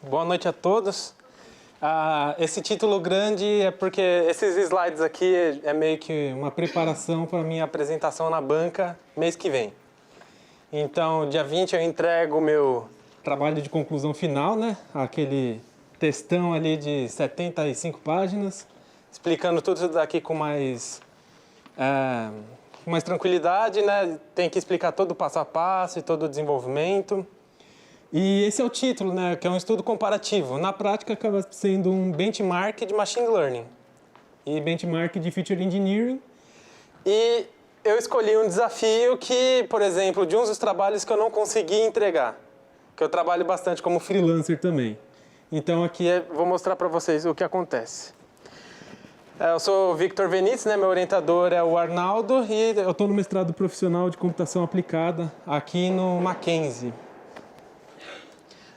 Boa noite a todos. Esse título grande é porque esses slides aqui é meio que uma preparação para a minha apresentação na banca mês que vem. Então, dia 20 eu entrego o meu trabalho de conclusão final, né? Aquele textão ali de 75 páginas, explicando tudo isso daqui com mais tranquilidade, né? Tem que explicar todo o passo a passo e todo o desenvolvimento. E esse é o título, né? Que é um estudo comparativo. Na prática, acaba sendo um benchmark de Machine Learning e benchmark de Feature Engineering. E eu escolhi um desafio que, por exemplo, de um dos trabalhos que eu não consegui entregar, que eu trabalho bastante como freelancer também. Então, aqui vou mostrar para vocês o que acontece. Eu sou o Victor Venitz, né? Meu orientador é o Arnaldo e eu estou no mestrado profissional de computação aplicada aqui no Mackenzie.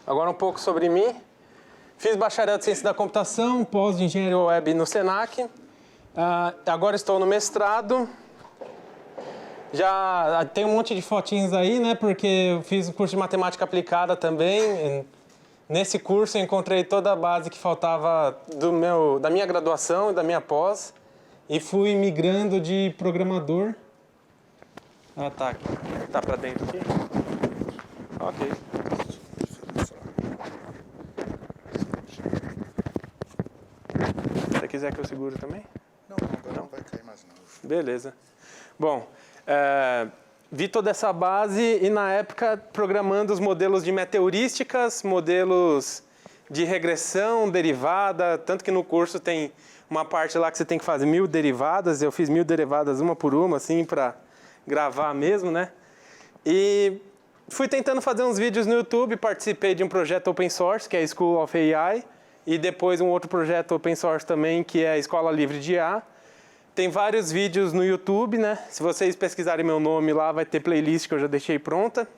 Agora um pouco sobre mim. Fiz bacharel de ciência da computação, pós de engenharia web no Senac. Agora estou no mestrado. Já tem um monte de fotinhos aí, né? Porque eu fiz um curso de matemática aplicada também. Nesse curso eu encontrei toda a base que faltava da minha graduação e da minha pós. E fui migrando de programador. Tá para dentro aqui? Ok. Se quiser que eu segure também? Não, agora não vai cair mais não. Beleza. Bom, vi toda essa base e na época programando os modelos de meteorísticas, modelos de regressão, derivada, tanto que no curso tem uma parte lá que você tem que fazer 1000 derivadas, eu fiz 1000 derivadas uma por uma, assim, para gravar mesmo, né? E fui tentando fazer uns vídeos no YouTube, participei de um projeto open source, que é a School of AI, e depois um outro projeto open source também, que é a Escola Livre de IA. Tem vários vídeos no YouTube, né? Se vocês pesquisarem meu nome lá, vai ter playlist que eu já deixei pronta.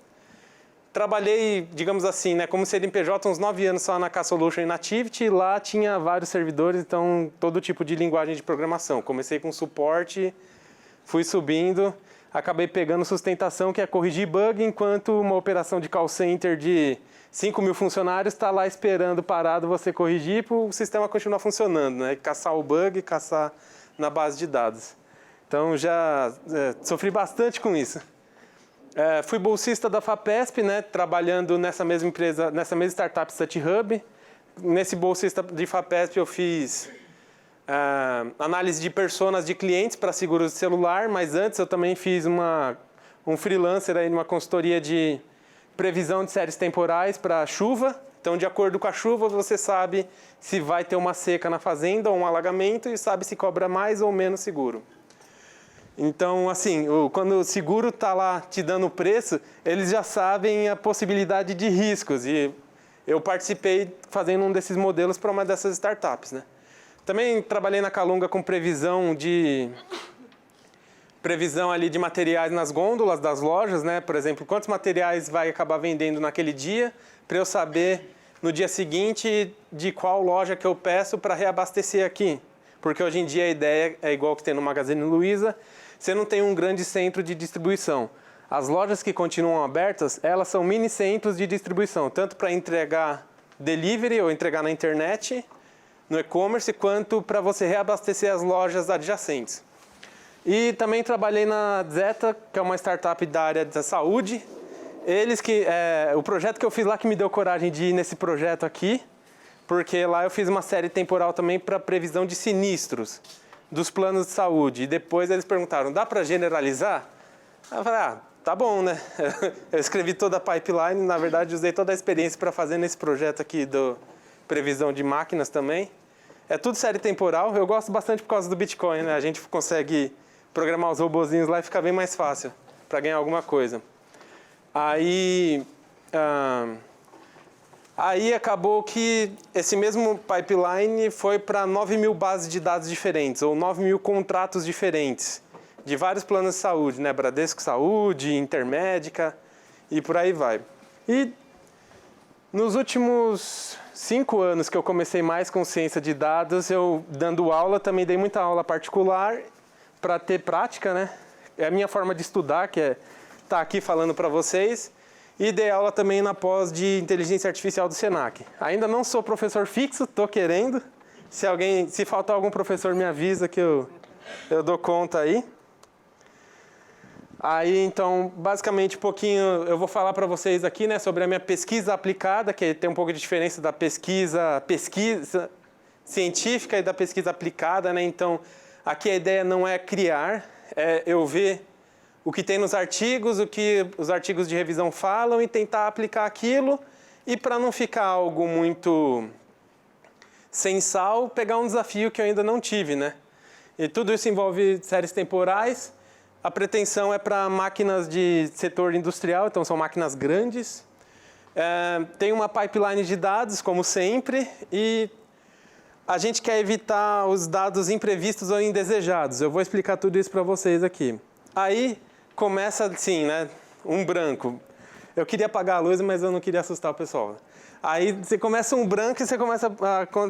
Trabalhei, digamos assim, né, como CNPJ uns 9 anos só na K-Solution e na Tivity. Lá tinha vários servidores, então todo tipo de linguagem de programação. Comecei com suporte, fui subindo, acabei pegando sustentação, que é corrigir bug, enquanto uma operação de call center de 5.000 funcionários está lá esperando parado você corrigir para o sistema continuar funcionando, né? Caçar o bug, caçar na base de dados. Então já sofri bastante com isso. Fui bolsista da FAPESP, né? Trabalhando nessa mesma empresa, nessa mesma startup StudyHub. Nesse bolsista de FAPESP eu fiz análise de personas de clientes para seguros de celular, mas antes eu também fiz um freelancer aí numa consultoria de previsão de séries temporais para chuva. Então, de acordo com a chuva, você sabe se vai ter uma seca na fazenda ou um alagamento e sabe se cobra mais ou menos seguro. Então, assim, quando o seguro está lá te dando o preço, eles já sabem a possibilidade de riscos. E eu participei fazendo um desses modelos para uma dessas startups, né? Também trabalhei na Calunga com previsão ali de materiais nas gôndolas das lojas, né? Por exemplo, quantos materiais vai acabar vendendo naquele dia, para eu saber no dia seguinte de qual loja que eu peço para reabastecer aqui. Porque hoje em dia a ideia é igual que tem no Magazine Luiza, você não tem um grande centro de distribuição. As lojas que continuam abertas, elas são mini centros de distribuição, tanto para entregar delivery ou entregar na internet, no e-commerce, quanto para você reabastecer as lojas adjacentes. E também trabalhei na Zeta, que é uma startup da área da saúde. O projeto que eu fiz lá que me deu coragem de ir nesse projeto aqui, porque lá eu fiz uma série temporal também para previsão de sinistros dos planos de saúde. E depois eles perguntaram, dá para generalizar? Eu falei, tá bom, né? Eu escrevi toda a pipeline, na verdade usei toda a experiência para fazer nesse projeto aqui do previsão de máquinas também. É tudo série temporal, eu gosto bastante por causa do Bitcoin, né? A gente consegue programar os robozinhos lá e fica bem mais fácil para ganhar alguma coisa. Aí acabou que esse mesmo pipeline foi para 9.000 bases de dados diferentes, ou 9.000 contratos diferentes, de vários planos de saúde, né? Bradesco Saúde, Intermédica e por aí vai. E nos últimos 5 anos que eu comecei mais com ciência de dados, eu dando aula, também dei muita aula particular para ter prática, né? É a minha forma de estudar, que é estar aqui falando para vocês. e dei aula também na pós de Inteligência Artificial do Senac. Ainda não sou professor fixo, estou querendo. Se faltar algum professor, me avisa que eu dou conta aí. Aí, então, basicamente, um pouquinho, eu vou falar para vocês aqui, né, sobre a minha pesquisa aplicada, que tem um pouco de diferença da pesquisa científica e da pesquisa aplicada, né? Então, aqui a ideia não é criar, é eu ver o que tem nos artigos, o que os artigos de revisão falam e tentar aplicar aquilo. E para não ficar algo muito sem sal, pegar um desafio que eu ainda não tive, né? E tudo isso envolve séries temporais. A pretensão é para máquinas de setor industrial, então são máquinas grandes. Tem uma pipeline de dados, como sempre, e a gente quer evitar os dados imprevistos ou indesejados. Eu vou explicar tudo isso para vocês aqui. Aí começa assim, né? Um branco. Eu queria apagar a luz, mas eu não queria assustar o pessoal. Aí você começa um branco e você começa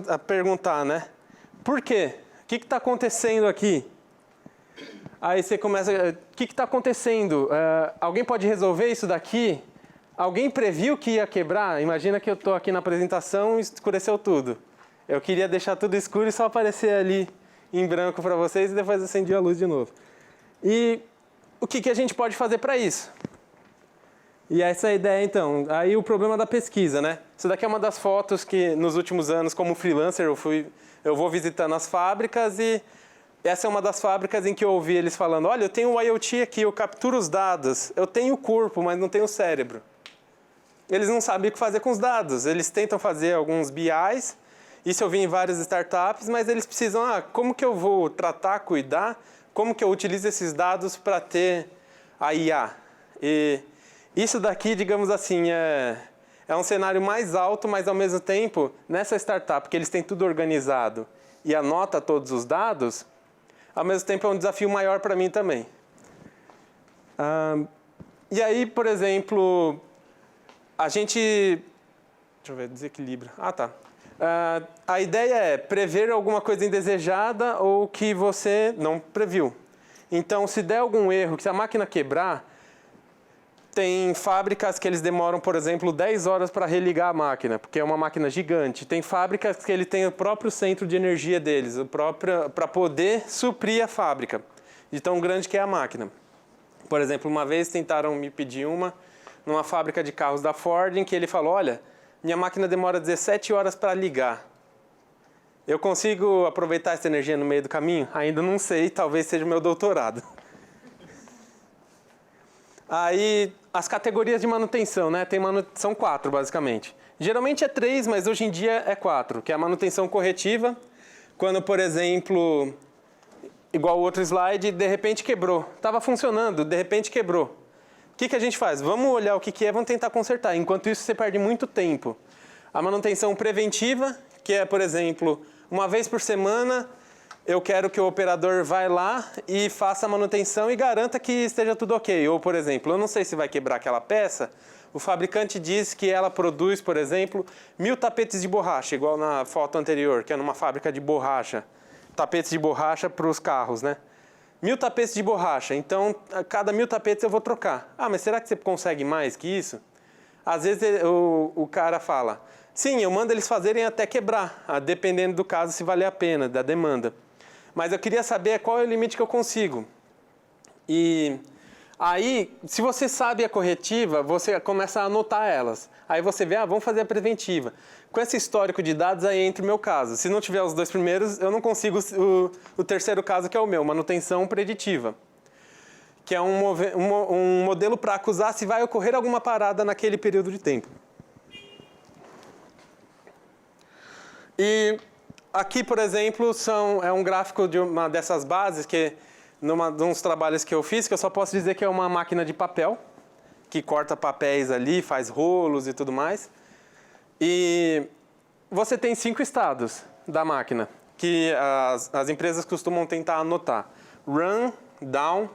a perguntar, né? Por quê? O que está acontecendo aqui? Aí você começa, o que está acontecendo? Alguém pode resolver isso daqui? Alguém previu que ia quebrar? Imagina que eu estou aqui na apresentação e escureceu tudo. Eu queria deixar tudo escuro e só aparecer ali em branco para vocês e depois acendi a luz de novo. E o que a gente pode fazer para isso? E essa é a ideia, então. Aí o problema da pesquisa, né? Isso daqui é uma das fotos que, nos últimos anos, como freelancer, eu vou visitando as fábricas e essa é uma das fábricas em que eu ouvi eles falando, olha, eu tenho o IoT aqui, eu capturo os dados, eu tenho o corpo, mas não tenho o cérebro. Eles não sabem o que fazer com os dados. Eles tentam fazer alguns BIs, isso eu vi em várias startups, mas eles precisam, como que eu vou tratar, cuidar, como que eu utilizo esses dados para ter a IA? E isso daqui, digamos assim, é um cenário mais alto, mas ao mesmo tempo, nessa startup, que eles têm tudo organizado e anota todos os dados, ao mesmo tempo é um desafio maior para mim também. E aí, por exemplo, a gente... Deixa eu ver, desequilíbrio. Tá. A ideia é prever alguma coisa indesejada ou que você não previu. Então, se der algum erro, se a máquina quebrar, tem fábricas que eles demoram, por exemplo, 10 horas para religar a máquina, porque é uma máquina gigante. Tem fábricas que ele tem o próprio centro de energia deles, para poder suprir a fábrica, de tão grande que é a máquina. Por exemplo, uma vez tentaram me pedir numa fábrica de carros da Ford, em que ele falou, olha, minha máquina demora 17 horas para ligar. Eu consigo aproveitar essa energia no meio do caminho? Ainda não sei, talvez seja o meu doutorado. Aí, as categorias de manutenção, né? São 4, basicamente. Geralmente é 3, mas hoje em dia é 4, que é a manutenção corretiva. Quando, por exemplo, igual o outro slide, de repente quebrou. Estava funcionando, de repente quebrou. O que a gente faz? Vamos olhar o que é, vamos tentar consertar. Enquanto isso, você perde muito tempo. A manutenção preventiva, que é, por exemplo, uma vez por semana, eu quero que o operador vá lá e faça a manutenção e garanta que esteja tudo ok. Ou, por exemplo, eu não sei se vai quebrar aquela peça, o fabricante diz que ela produz, por exemplo, 1000 tapetes de borracha, igual na foto anterior, que é numa fábrica de borracha. Tapetes de borracha para os carros, né? 1000 tapetes de borracha, então a cada 1000 tapetes eu vou trocar. Mas será que você consegue mais que isso? Às vezes o cara fala, sim, eu mando eles fazerem até quebrar, dependendo do caso, se valer a pena, da demanda. Mas eu queria saber qual é o limite que eu consigo. E aí, se você sabe a corretiva, você começa a anotar elas. Aí você vê, vamos fazer a preventiva. Com esse histórico de dados, aí entra o meu caso. Se não tiver os 2 primeiros, eu não consigo o terceiro caso, que é o meu, manutenção preditiva. Que é um modelo para acusar se vai ocorrer alguma parada naquele período de tempo. E aqui, por exemplo, é um gráfico de uma dessas bases, que de uns trabalhos que eu fiz, que eu só posso dizer que é uma máquina de papel, que corta papéis ali, faz rolos e tudo mais. E você tem 5 estados da máquina, que as empresas costumam tentar anotar. Run, down,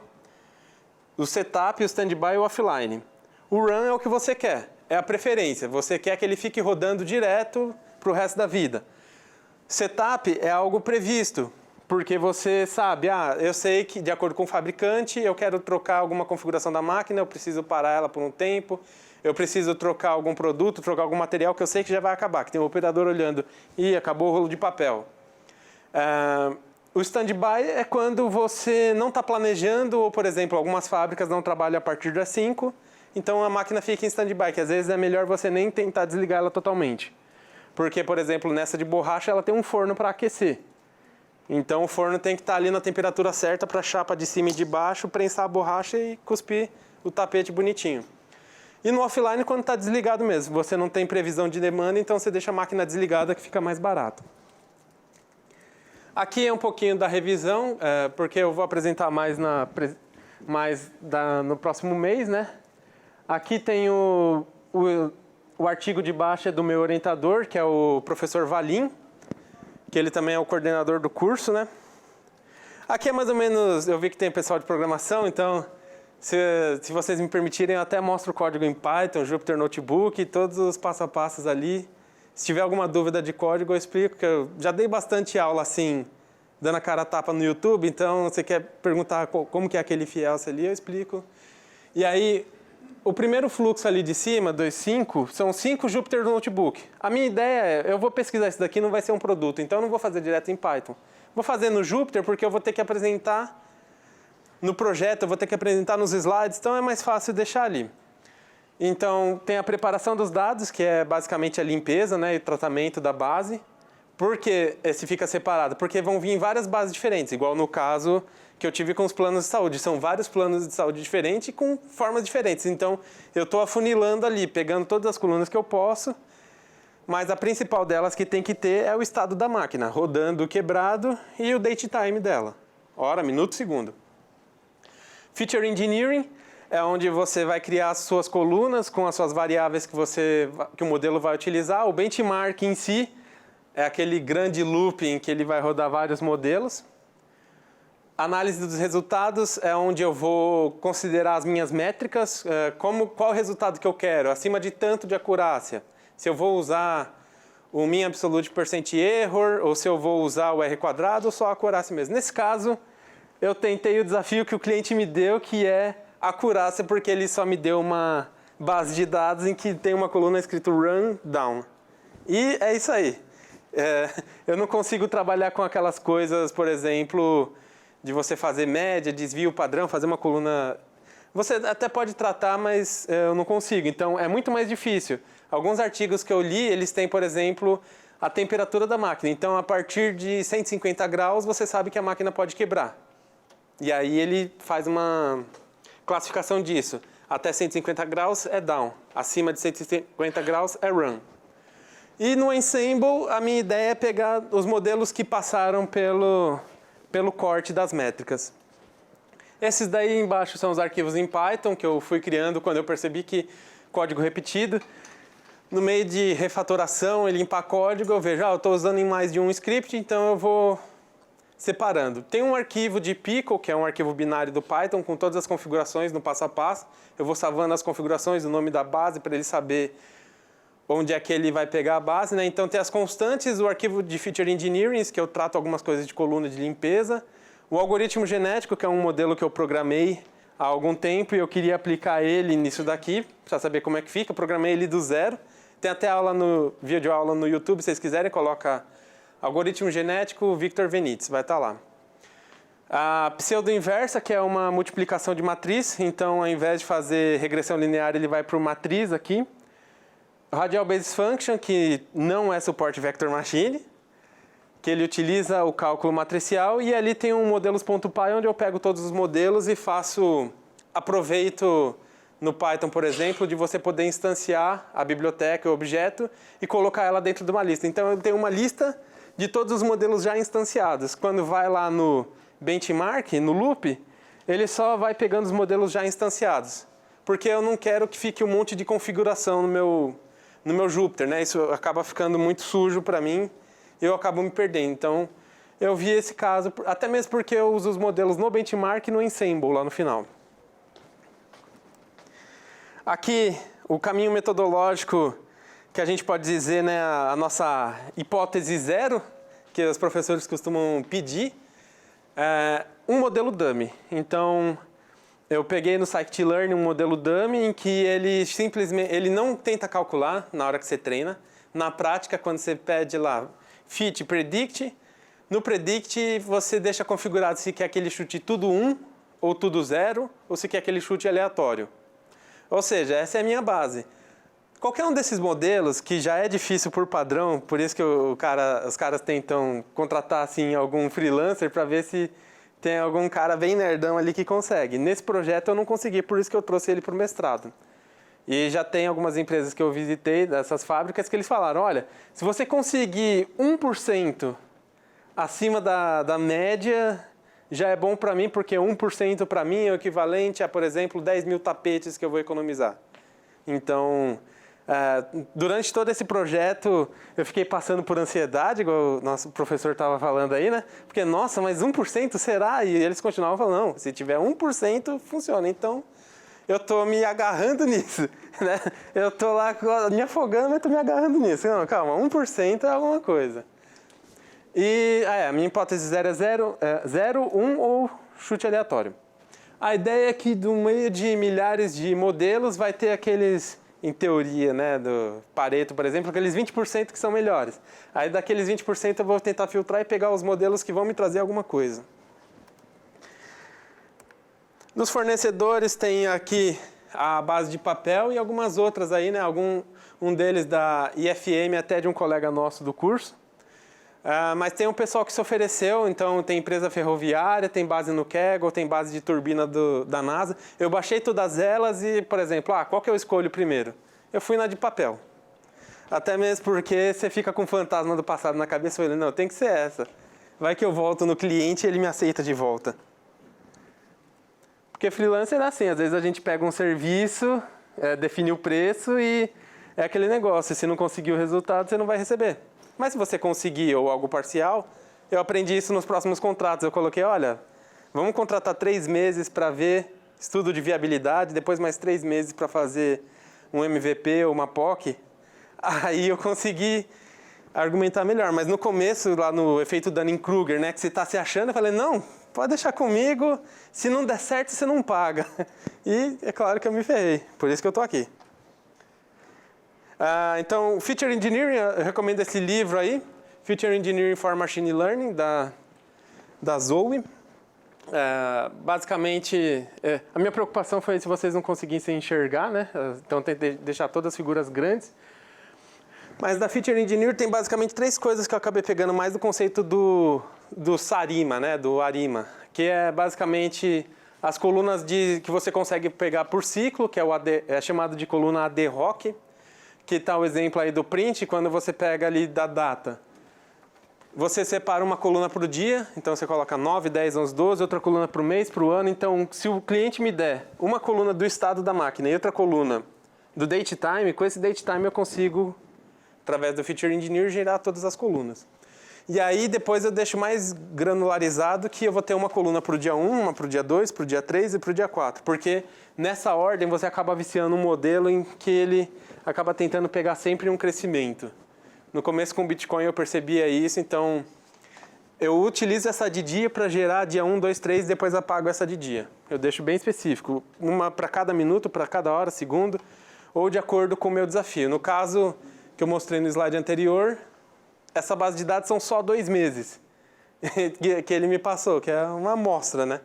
o setup, o standby e o offline. O run é o que você quer, é a preferência. Você quer que ele fique rodando direto para o resto da vida. Setup é algo previsto, porque você sabe, eu sei que de acordo com o fabricante, eu quero trocar alguma configuração da máquina, eu preciso parar ela por um tempo, eu preciso trocar algum produto, trocar algum material que eu sei que já vai acabar, que tem um operador olhando, acabou o rolo de papel. O stand-by é quando você não está planejando, ou, por exemplo, algumas fábricas não trabalham a partir das 5, então a máquina fica em stand-by, que às vezes é melhor você nem tentar desligar ela totalmente. Porque, por exemplo, nessa de borracha, ela tem um forno para aquecer. Então o forno tem que estar ali na temperatura certa para a chapa de cima e de baixo prensar a borracha e cuspir o tapete bonitinho. E no offline, quando está desligado mesmo, você não tem previsão de demanda, então você deixa a máquina desligada que fica mais barato. Aqui é um pouquinho da revisão, porque eu vou apresentar mais no próximo mês, né? Aqui tem o artigo de baixo é do meu orientador, que é o professor Valim, que ele também é o coordenador do curso, né? Aqui é mais ou menos, eu vi que tem pessoal de programação, então se vocês me permitirem, eu até mostro o código em Python, Jupyter Notebook, todos os passo a passos ali. Se tiver alguma dúvida de código, eu explico, que eu já dei bastante aula assim, dando a cara a tapa no YouTube, então você quer perguntar como que é aquele fielce ali, eu explico. E aí, o primeiro fluxo ali de cima, 2.5, são 5 Jupyter Notebook. A minha ideia é, eu vou pesquisar isso daqui, não vai ser um produto, então eu não vou fazer direto em Python. Vou fazer no Jupyter porque eu vou ter que apresentar no projeto, eu vou ter que apresentar nos slides, então é mais fácil deixar ali. Então, tem a preparação dos dados, que é basicamente a limpeza, né, e tratamento da base. Por que esse fica separado? Porque vão vir várias bases diferentes, igual no caso que eu tive com os planos de saúde. São vários planos de saúde diferentes e com formas diferentes. Então, eu estou afunilando ali, pegando todas as colunas que eu posso, mas a principal delas que tem que ter é o estado da máquina, rodando quebrado e o date time dela. Hora, minuto, segundo. Feature Engineering é onde você vai criar as suas colunas com as suas variáveis que o modelo vai utilizar. O benchmark em si é aquele grande looping que ele vai rodar vários modelos. Análise dos resultados é onde eu vou considerar as minhas métricas, qual o resultado que eu quero, acima de tanto de acurácia. Se eu vou usar o mean absolute percent error, ou se eu vou usar o R quadrado, ou só a acurácia mesmo. Nesse caso, eu tentei o desafio que o cliente me deu, que é acurácia, porque ele só me deu uma base de dados em que tem uma coluna escrito run down. E é isso aí. Eu não consigo trabalhar com aquelas coisas, por exemplo, de você fazer média, desvio padrão, fazer uma coluna. Você até pode tratar, mas eu não consigo. Então, é muito mais difícil. Alguns artigos que eu li, eles têm, por exemplo, a temperatura da máquina. Então, a partir de 150 graus, você sabe que a máquina pode quebrar. E aí ele faz uma classificação disso. Até 150 graus é down. Acima de 150 graus é run. E no Ensemble, a minha ideia é pegar os modelos que passaram pelo corte das métricas. Esses daí embaixo são os arquivos em Python que eu fui criando quando eu percebi que código repetido. No meio de refatoração e limpar código, eu vejo, eu estou usando em mais de um script, então eu vou separando. Tem um arquivo de Pickle, que é um arquivo binário do Python, com todas as configurações no passo a passo. Eu vou salvando as configurações, o nome da base, para ele saber onde é que ele vai pegar a base, né? Então tem as constantes, o arquivo de Feature Engineering, que eu trato algumas coisas de coluna de limpeza. O algoritmo genético, que é um modelo que eu programei há algum tempo e eu queria aplicar ele nisso daqui, para saber como é que fica. Eu programei ele do zero. Tem até vídeo aula no YouTube, se vocês quiserem, coloca algoritmo genético Victor Venitz, vai estar lá. A pseudo-inversa, que é uma multiplicação de matriz, então ao invés de fazer regressão linear, ele vai para o matriz aqui. Radial Basis Function, que não é suporte Vector Machine, que ele utiliza o cálculo matricial, e ali tem um modelos.py, onde eu pego todos os modelos e aproveito no Python, por exemplo, de você poder instanciar a biblioteca, o objeto, e colocar ela dentro de uma lista. Então eu tenho uma lista de todos os modelos já instanciados. Quando vai lá no benchmark, no loop, ele só vai pegando os modelos já instanciados. Porque eu não quero que fique um monte de configuração no meu Jupyter, né? Isso acaba ficando muito sujo para mim e eu acabo me perdendo. Então, eu vi esse caso, até mesmo porque eu uso os modelos no benchmark e no ensemble lá no final. Aqui, o caminho metodológico que a gente pode dizer, né, a nossa hipótese zero, que os professores costumam pedir. Um modelo dummy. Então, eu peguei no Scikit-Learn um modelo dummy em que ele simplesmente não tenta calcular na hora que você treina. Na prática, quando você pede lá fit predict, no predict você deixa configurado se quer aquele chute tudo 1 ou tudo 0 ou se quer aquele chute aleatório. Ou seja, essa é a minha base. Qualquer um desses modelos, que já é difícil por padrão, por isso que os caras tentam contratar assim, algum freelancer para ver se tem algum cara bem nerdão ali que consegue. Nesse projeto eu não consegui, por isso que eu trouxe ele para o mestrado. E já tem algumas empresas que eu visitei, dessas fábricas, que eles falaram, olha, se você conseguir 1% acima da média, já é bom para mim, porque 1% para mim é o equivalente a, por exemplo, 10 mil tapetes que eu vou economizar. Então, durante todo esse projeto, eu fiquei passando por ansiedade, igual o nosso professor estava falando aí, né? Porque, nossa, mas 1% será? E eles continuavam falando, não, se tiver 1%, funciona. Então, eu estou me agarrando nisso, né? Eu estou lá me afogando, mas estou me agarrando nisso. Não, calma, 1% é alguma coisa. E a minha hipótese 0 é 0, 1 ou chute aleatório. A ideia é que do meio de milhares de modelos vai ter aqueles, em teoria, né, do Pareto, por exemplo, aqueles 20% que são melhores. Aí daqueles 20% eu vou tentar filtrar e pegar os modelos que vão me trazer alguma coisa. Dos fornecedores tem aqui a base de papel e algumas outras aí, né? Um deles da IFM, até de um colega nosso do curso. Mas tem um pessoal que se ofereceu, então tem empresa ferroviária, tem base no Kaggle, tem base de turbina da NASA. Eu baixei todas elas e, por exemplo, qual que eu escolho primeiro? Eu fui na de papel. Até mesmo porque você fica com o fantasma do passado na cabeça, falando, não, tem que ser essa. Vai que eu volto no cliente e ele me aceita de volta. Porque freelancer é assim, às vezes a gente pega um serviço, define o preço e é aquele negócio, se não conseguir o resultado, você não vai receber. Mas se você conseguir ou algo parcial, eu aprendi isso nos próximos contratos. Eu coloquei, olha, vamos contratar 3 meses para ver estudo de viabilidade, depois mais 3 meses para fazer um MVP ou uma POC. Aí eu consegui argumentar melhor. Mas no começo, lá no efeito Dunning-Kruger, né, que você está se achando, eu falei, não, pode deixar comigo, se não der certo, você não paga. E é claro que eu me ferrei, por isso que eu estou aqui. Então, Feature Engineering, eu recomendo esse livro aí, Feature Engineering for Machine Learning, da Zoe. Basicamente, a minha preocupação foi se vocês não conseguissem enxergar, né? Então, tentei deixar todas as figuras grandes. Mas da Feature Engineering tem basicamente 3 coisas que eu acabei pegando mais do conceito do SARIMA, né? Do ARIMA, que é basicamente as colunas que você consegue pegar por ciclo, que é chamado de coluna ad hoc, que está o exemplo aí do print, quando você pega ali da data. Você separa uma coluna para o dia, então você coloca 9, 10, 11, 12, outra coluna para o mês, para o ano. Então, se o cliente me der uma coluna do estado da máquina e outra coluna do date time, com esse date time eu consigo, através do Feature Engineer, gerar todas as colunas. E aí, depois eu deixo mais granularizado que eu vou ter uma coluna para o dia 1, uma para o dia 2, para o dia 3 e para o dia 4. Porque nessa ordem você acaba viciando um modelo em que ele acaba tentando pegar sempre um crescimento. No começo com o Bitcoin eu percebia isso, então eu utilizo essa de dia para gerar dia 1, 2, 3 e depois apago essa de dia. Eu deixo bem específico, uma para cada minuto, para cada hora, segundo, ou de acordo com o meu desafio. No caso que eu mostrei no slide anterior, essa base de dados são só 2 meses que ele me passou, que é uma amostra, né?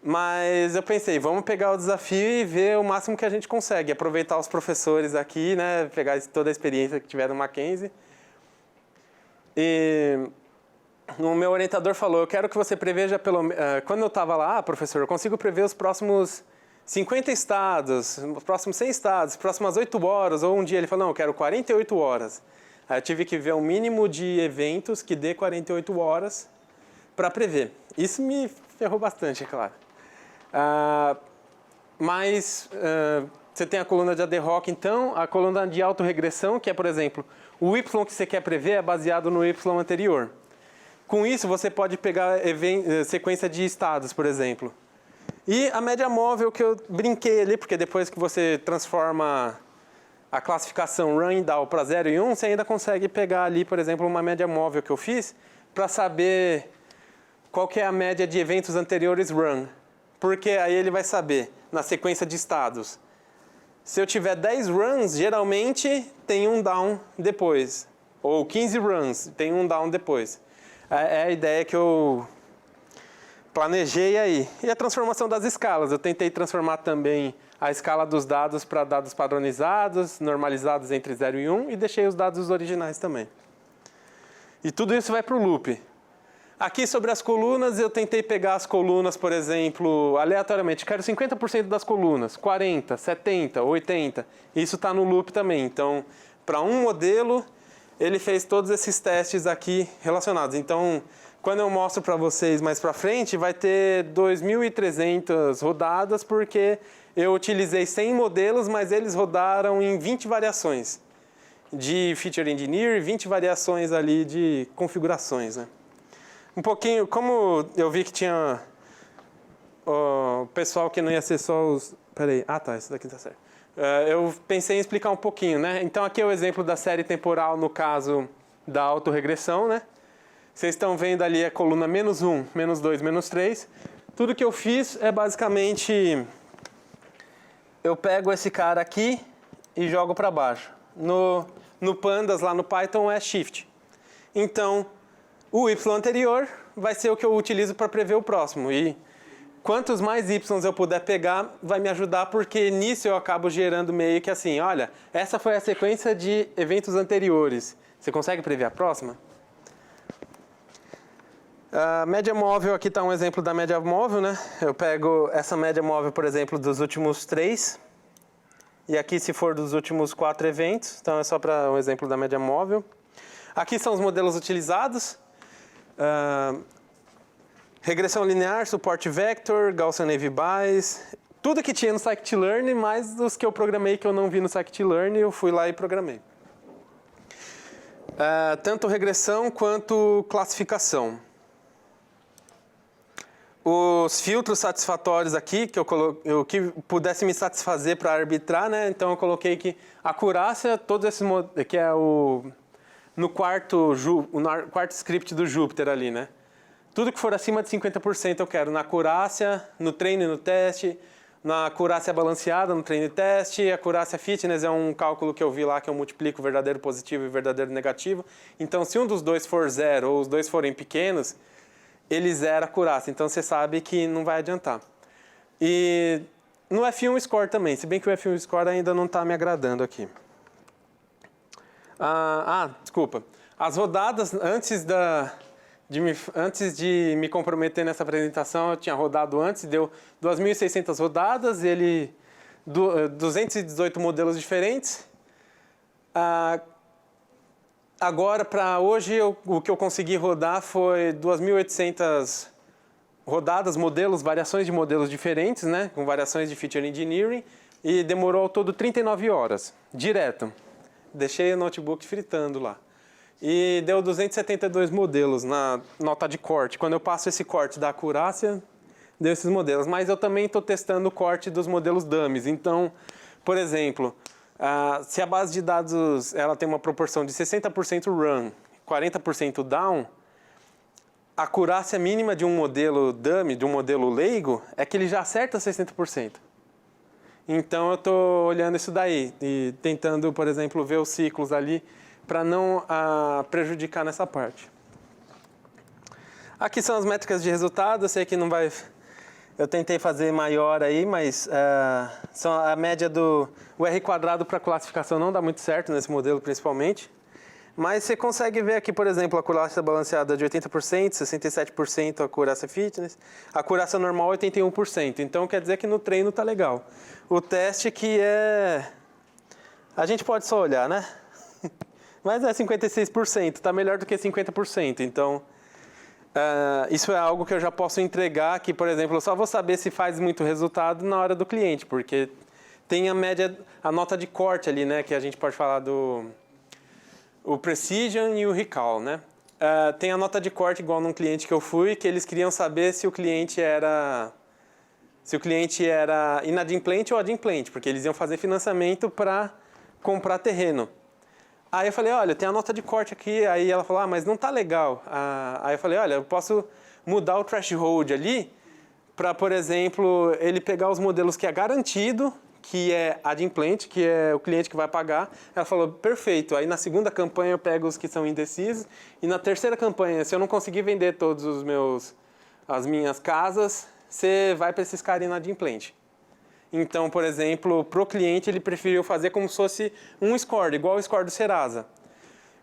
Mas eu pensei, vamos pegar o desafio e ver o máximo que a gente consegue. Aproveitar os professores aqui, né? Pegar toda a experiência que tiveram no Mackenzie. E o meu orientador falou, eu quero que você preveja quando eu estava lá, professor, eu consigo prever os próximos 50 estados, os próximos 100 estados, as próximas 8 horas, ou um dia ele falou, não, eu quero 48 horas. Aí eu tive que ver um mínimo de eventos que dê 48 horas para prever. Isso me ferrou bastante, é claro. Mas você tem a coluna de ad hoc, então, a coluna de autorregressão, que é, por exemplo, o Y que você quer prever é baseado no Y anterior. Com isso, você pode pegar sequência de estados, por exemplo. E a média móvel que eu brinquei ali, porque depois que você transforma a classificação run e down para 0 e 1, você ainda consegue pegar ali, por exemplo, uma média móvel que eu fiz para saber qual que é a média de eventos anteriores run. Porque aí ele vai saber, na sequência de estados. Se eu tiver 10 runs, geralmente tem um down depois. Ou 15 runs, tem um down depois. É a ideia que eu planejei aí. E a transformação das escalas. Eu tentei transformar também a escala dos dados para dados padronizados, normalizados entre 0 e 1, e deixei os dados originais também. E tudo isso vai para o loop. Aqui sobre as colunas, eu tentei pegar as colunas, por exemplo, aleatoriamente. Quero 50% das colunas, 40%, 70%, 80%. Isso está no loop também. Então, para um modelo, ele fez todos esses testes aqui relacionados. Então, quando eu mostro para vocês mais para frente, vai ter 2.300 rodadas, porque eu utilizei 100 modelos, mas eles rodaram em 20 variações de Feature Engineer e 20 variações ali de configurações, né? Um pouquinho, como eu vi que tinha o pessoal que não ia ser só os... Peraí, tá, isso daqui tá certo. Eu pensei em explicar um pouquinho, né? Então aqui é o exemplo da série temporal no caso da autorregressão, né? Vocês estão vendo ali a coluna -1, -2, -3. Tudo que eu fiz é basicamente... Eu pego esse cara aqui e jogo para baixo. No Pandas, lá no Python, é Shift. Então, o Y anterior vai ser o que eu utilizo para prever o próximo. E quantos mais Ys eu puder pegar, vai me ajudar, porque nisso eu acabo gerando meio que assim, olha, essa foi a sequência de eventos anteriores. Você consegue prever a próxima? A média móvel, aqui está um exemplo da média móvel, né? Eu pego essa média móvel, por exemplo, dos últimos 3. E aqui, se for dos últimos 4 eventos. Então, é só para um exemplo da média móvel. Aqui são os modelos utilizados. Regressão linear, suporte vector, Gaussian Naive Bayes. Tudo que tinha no scikit-learn, mais os que eu programei que eu não vi no scikit-learn, eu fui lá e programei. Tanto regressão quanto classificação. Os filtros satisfatórios aqui, que eu que pudesse me satisfazer para arbitrar, né? Então eu coloquei que a acurácia, todos esses que é no quarto script do Jupyter ali, né? Tudo que for acima de 50% eu quero na acurácia, no treino e no teste, na acurácia balanceada, no treino e teste. A acurácia fitness é um cálculo que eu vi lá que eu multiplico o verdadeiro positivo e o verdadeiro negativo. Então, se um dos dois for 0 ou os dois forem pequenos, ele zera a acurácia. Então, você sabe que não vai adiantar. E no F1 Score também, se bem que o F1 Score ainda não está me agradando aqui. Desculpa. As rodadas, antes de me comprometer nessa apresentação, eu tinha rodado antes, deu 2.600 rodadas, 218 modelos diferentes. Agora, para hoje, o que eu consegui rodar foi 2.800 rodadas, modelos, variações de modelos diferentes, né, com variações de Feature Engineering, e demorou ao todo 39 horas, direto. Deixei o notebook fritando lá. E deu 272 modelos na nota de corte. Quando eu passo esse corte da acurácia, deu esses modelos. Mas eu também estou testando o corte dos modelos dummies. Então, por exemplo, se a base de dados ela tem uma proporção de 60% run, 40% down, a acurácia mínima de um modelo dummy, de um modelo leigo, é que ele já acerta 60%. Então, eu estou olhando isso daí e tentando, por exemplo, ver os ciclos ali para não prejudicar nessa parte. Aqui são as métricas de resultado. Eu sei que não vai... Eu tentei fazer maior aí, mas são a média o R² para classificação não dá muito certo nesse modelo, principalmente. Mas você consegue ver aqui, por exemplo, a acurácia balanceada de 80%, 67% a acurácia fitness, a acurácia normal 81%. Então, quer dizer que no treino está legal. O teste que a gente pode só olhar, né? Mas é 56%, está melhor do que 50%. Então, isso é algo que eu já posso entregar, que, por exemplo, eu só vou saber se faz muito resultado na hora do cliente, porque tem a média, a nota de corte ali, né? Que a gente pode falar o Precision e o Recall, né? Tem a nota de corte igual num cliente que eu fui, que eles queriam saber se o cliente era inadimplente ou adimplente, porque eles iam fazer financiamento para comprar terreno. Aí eu falei, olha, tem a nota de corte aqui. Aí ela falou, mas não tá legal. Aí eu falei, olha, eu posso mudar o threshold ali para, por exemplo, ele pegar os modelos que é garantido, que é adimplente, que é o cliente que vai pagar. Ela falou, perfeito, aí na segunda campanha eu pego os que são indecisos, e na terceira campanha, se eu não conseguir vender todos as minhas casas, você vai para esses caras inadimplentes. Então, por exemplo, para o cliente, ele preferiu fazer como se fosse um score, igual o score do Serasa.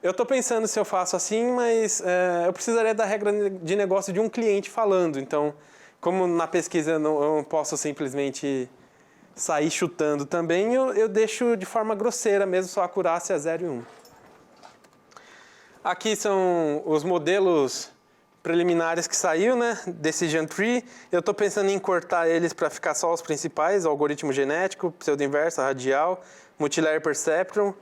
Eu estou pensando se eu faço assim, mas eu precisaria da regra de negócio de um cliente falando. Então, como na pesquisa eu não posso simplesmente sair chutando também, eu deixo de forma grosseira mesmo, só a acurácia 0 e 1. Aqui são os modelos preliminares que saiu, né? Decision Tree. Eu estou pensando em cortar eles para ficar só os principais, o algoritmo genético, pseudo-inversa, radial, multilayer perceptron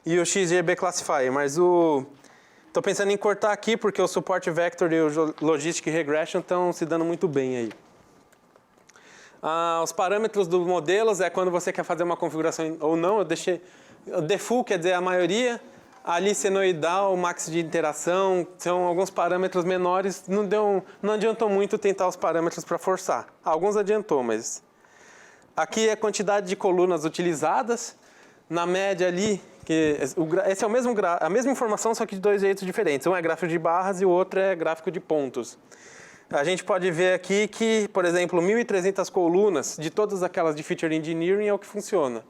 e o XGB classifier. Mas estou pensando em cortar aqui porque o support vector e o logistic regression estão se dando muito bem aí. Os parâmetros dos modelos é quando você quer fazer uma configuração ou não. Eu deixei default, quer dizer a maioria. Ali senoidal, max de interação, são alguns parâmetros menores. Não adiantou muito tentar os parâmetros para forçar. Alguns adiantou, mas... Aqui é a quantidade de colunas utilizadas. Na média ali, esse é a mesma informação, só que de dois jeitos diferentes. Um é gráfico de barras e o outro é gráfico de pontos. A gente pode ver aqui que, por exemplo, 1.300 colunas de todas aquelas de Feature Engineering é o que funciona.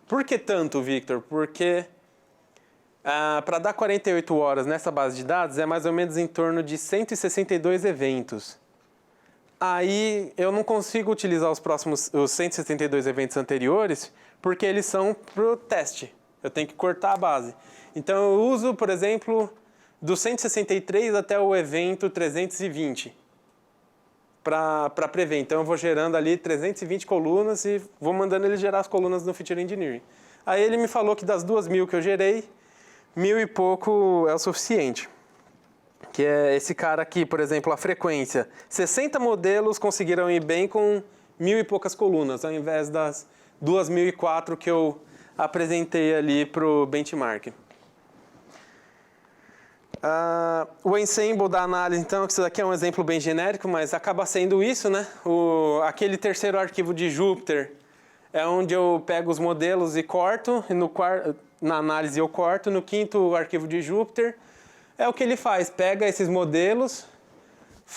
Por que tanto, Victor? Porque para dar 48 horas nessa base de dados é mais ou menos em torno de 162 eventos. Aí eu não consigo utilizar os 162 eventos anteriores porque eles são para o teste. Eu tenho que cortar a base. Então eu uso, por exemplo, do 163 até o evento 320 para prever. Então eu vou gerando ali 320 colunas e vou mandando ele gerar as colunas no Feature Engineering. Aí ele me falou que das 2.000 que eu gerei, 1.000 e pouco é o suficiente. Que é esse cara aqui, por exemplo, a frequência. 60 modelos conseguiram ir bem com 1.000 e poucas colunas, ao invés das 2.004 que eu apresentei ali para o benchmark. O ensemble da análise, então, isso daqui é um exemplo bem genérico, mas acaba sendo isso, né? Aquele terceiro arquivo de Jupyter é onde eu pego os modelos e corto, e na análise eu corto. No quinto arquivo de Jupyter, é o que ele faz, pega esses modelos,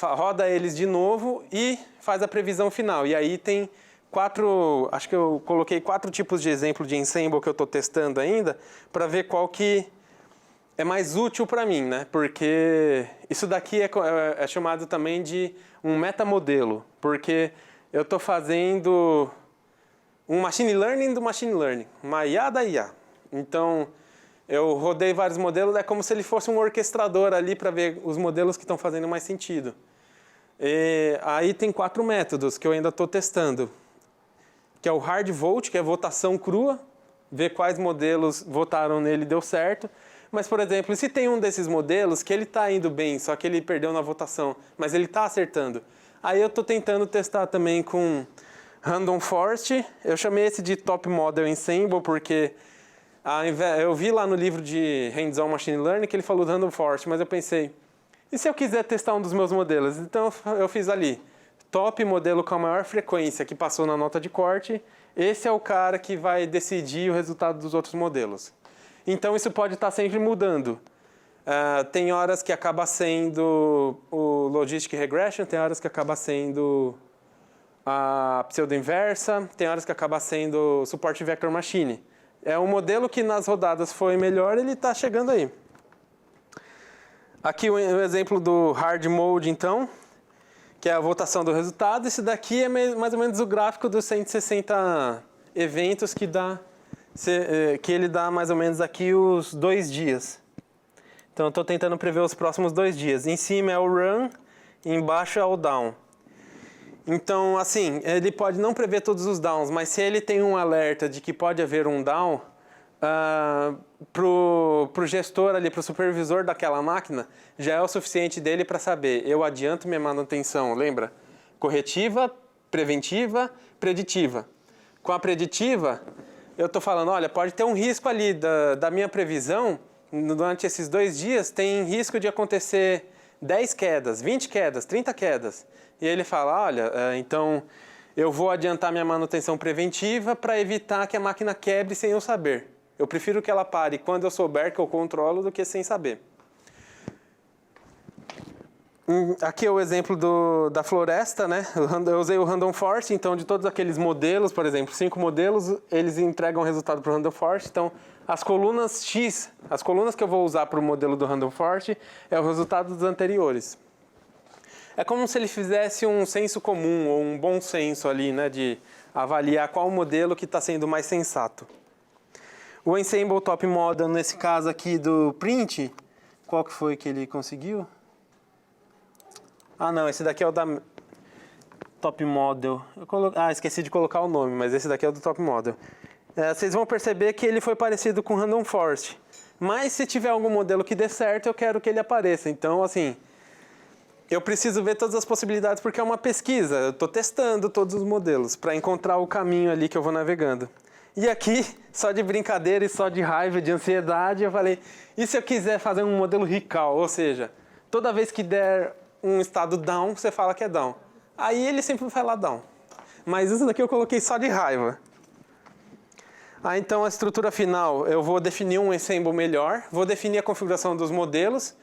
roda eles de novo e faz a previsão final. E aí tem acho que eu coloquei 4 tipos de exemplo de ensemble que eu estou testando ainda, para ver qual que é mais útil para mim, né? Porque isso daqui é chamado também de um metamodelo, porque eu estou fazendo um machine learning do machine learning, uma IA da IA. Então, eu rodei vários modelos, é como se ele fosse um orquestrador ali para ver os modelos que estão fazendo mais sentido. E aí tem 4 métodos que eu ainda estou testando, que é o hard vote, que é votação crua, ver quais modelos votaram nele e deu certo. Mas, por exemplo, se tem um desses modelos que ele está indo bem, só que ele perdeu na votação, mas ele está acertando, aí eu estou tentando testar também com Random Forest. Eu chamei esse de Top Model Ensemble porque eu vi lá no livro de Hands-on Machine Learning que ele falou do Random Forest, mas eu pensei, e se eu quiser testar um dos meus modelos? Então eu fiz ali, top modelo com a maior frequência que passou na nota de corte, esse é o cara que vai decidir o resultado dos outros modelos. Então isso pode estar sempre mudando. Tem horas que acaba sendo o Logistic Regression, tem horas que acaba sendo a pseudo-inversa, tem horas que acaba sendo Support Vector Machine. É um modelo que nas rodadas foi melhor, ele está chegando aí. Aqui o exemplo do Hard Mode, então, que é a votação do resultado. Esse daqui é mais ou menos o gráfico dos 160 eventos que ele dá mais ou menos aqui os 2 dias. Então eu estou tentando prever os próximos 2 dias. Em cima é o run, embaixo é o down. Então, assim, ele pode não prever todos os downs, mas se ele tem um alerta de que pode haver um down, pro gestor ali, pro supervisor daquela máquina, já é o suficiente dele para saber, eu adianto minha manutenção, lembra? Corretiva, preventiva, preditiva. Com a preditiva, eu estou falando, olha, pode ter um risco ali da minha previsão, durante esses 2 dias, tem risco de acontecer 10 quedas, 20 quedas, 30 quedas. E ele fala, olha, então eu vou adiantar minha manutenção preventiva para evitar que a máquina quebre sem eu saber. Eu prefiro que ela pare quando eu souber que eu controlo do que sem saber. Aqui é o exemplo da floresta, né? Eu usei o Random Forest, então de todos aqueles modelos, por exemplo, 5 modelos, eles entregam resultado para o Random Forest. Então, as colunas X, as colunas que eu vou usar para o modelo do Random Forest, é o resultado dos anteriores. É como se ele fizesse um senso comum, ou um bom senso ali, né? De avaliar qual modelo que está sendo mais sensato. O Ensemble Top Model, nesse caso aqui do print, qual que foi que ele conseguiu? Ah, não, esse daqui é o da Top Model. Esqueci de colocar o nome, mas esse daqui é o do Top Model. Vocês vão perceber que ele foi parecido com o Random Forest. Mas se tiver algum modelo que dê certo, eu quero que ele apareça. Então, assim, eu preciso ver todas as possibilidades porque é uma pesquisa. Eu estou testando todos os modelos para encontrar o caminho ali que eu vou navegando. E aqui, só de brincadeira e só de raiva, de ansiedade, eu falei, e se eu quiser fazer um modelo recall? Ou seja, toda vez que der um estado down, você fala que é down. Aí ele sempre vai lá down. Mas isso daqui eu coloquei só de raiva. Então a estrutura final, eu vou definir um ensemble melhor, vou definir a configuração dos modelos.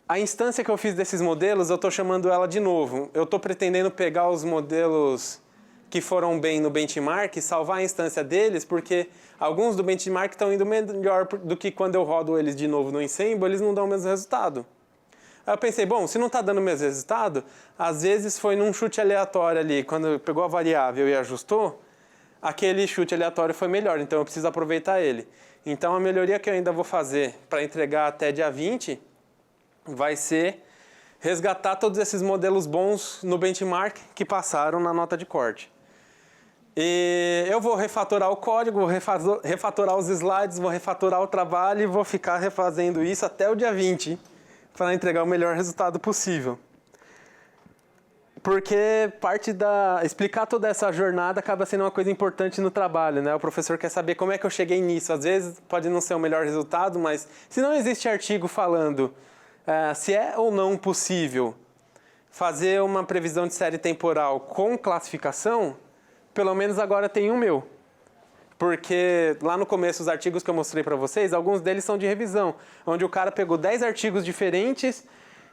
A instância que eu fiz desses modelos, eu estou chamando ela de novo. Eu estou pretendendo pegar os modelos que foram bem no benchmark, salvar a instância deles, porque alguns do benchmark estão indo melhor do que quando eu rodo eles de novo no ensemble, eles não dão o mesmo resultado. Aí eu pensei, bom, se não está dando o mesmo resultado, às vezes foi num chute aleatório ali, quando pegou a variável e ajustou, aquele chute aleatório foi melhor, então eu preciso aproveitar ele. Então a melhoria que eu ainda vou fazer para entregar até dia 20 vai ser resgatar todos esses modelos bons no benchmark que passaram na nota de corte. E eu vou refatorar o código, vou refatorar os slides, vou refatorar o trabalho e vou ficar refazendo isso até o dia 20 para entregar o melhor resultado possível. Porque explicar toda essa jornada acaba sendo uma coisa importante no trabalho, né? O professor quer saber como é que eu cheguei nisso. Às vezes pode não ser o melhor resultado, mas se não existe artigo falando se é ou não possível fazer uma previsão de série temporal com classificação, pelo menos agora tem o meu. Porque lá no começo, os artigos que eu mostrei para vocês, alguns deles são de revisão, onde o cara pegou 10 artigos diferentes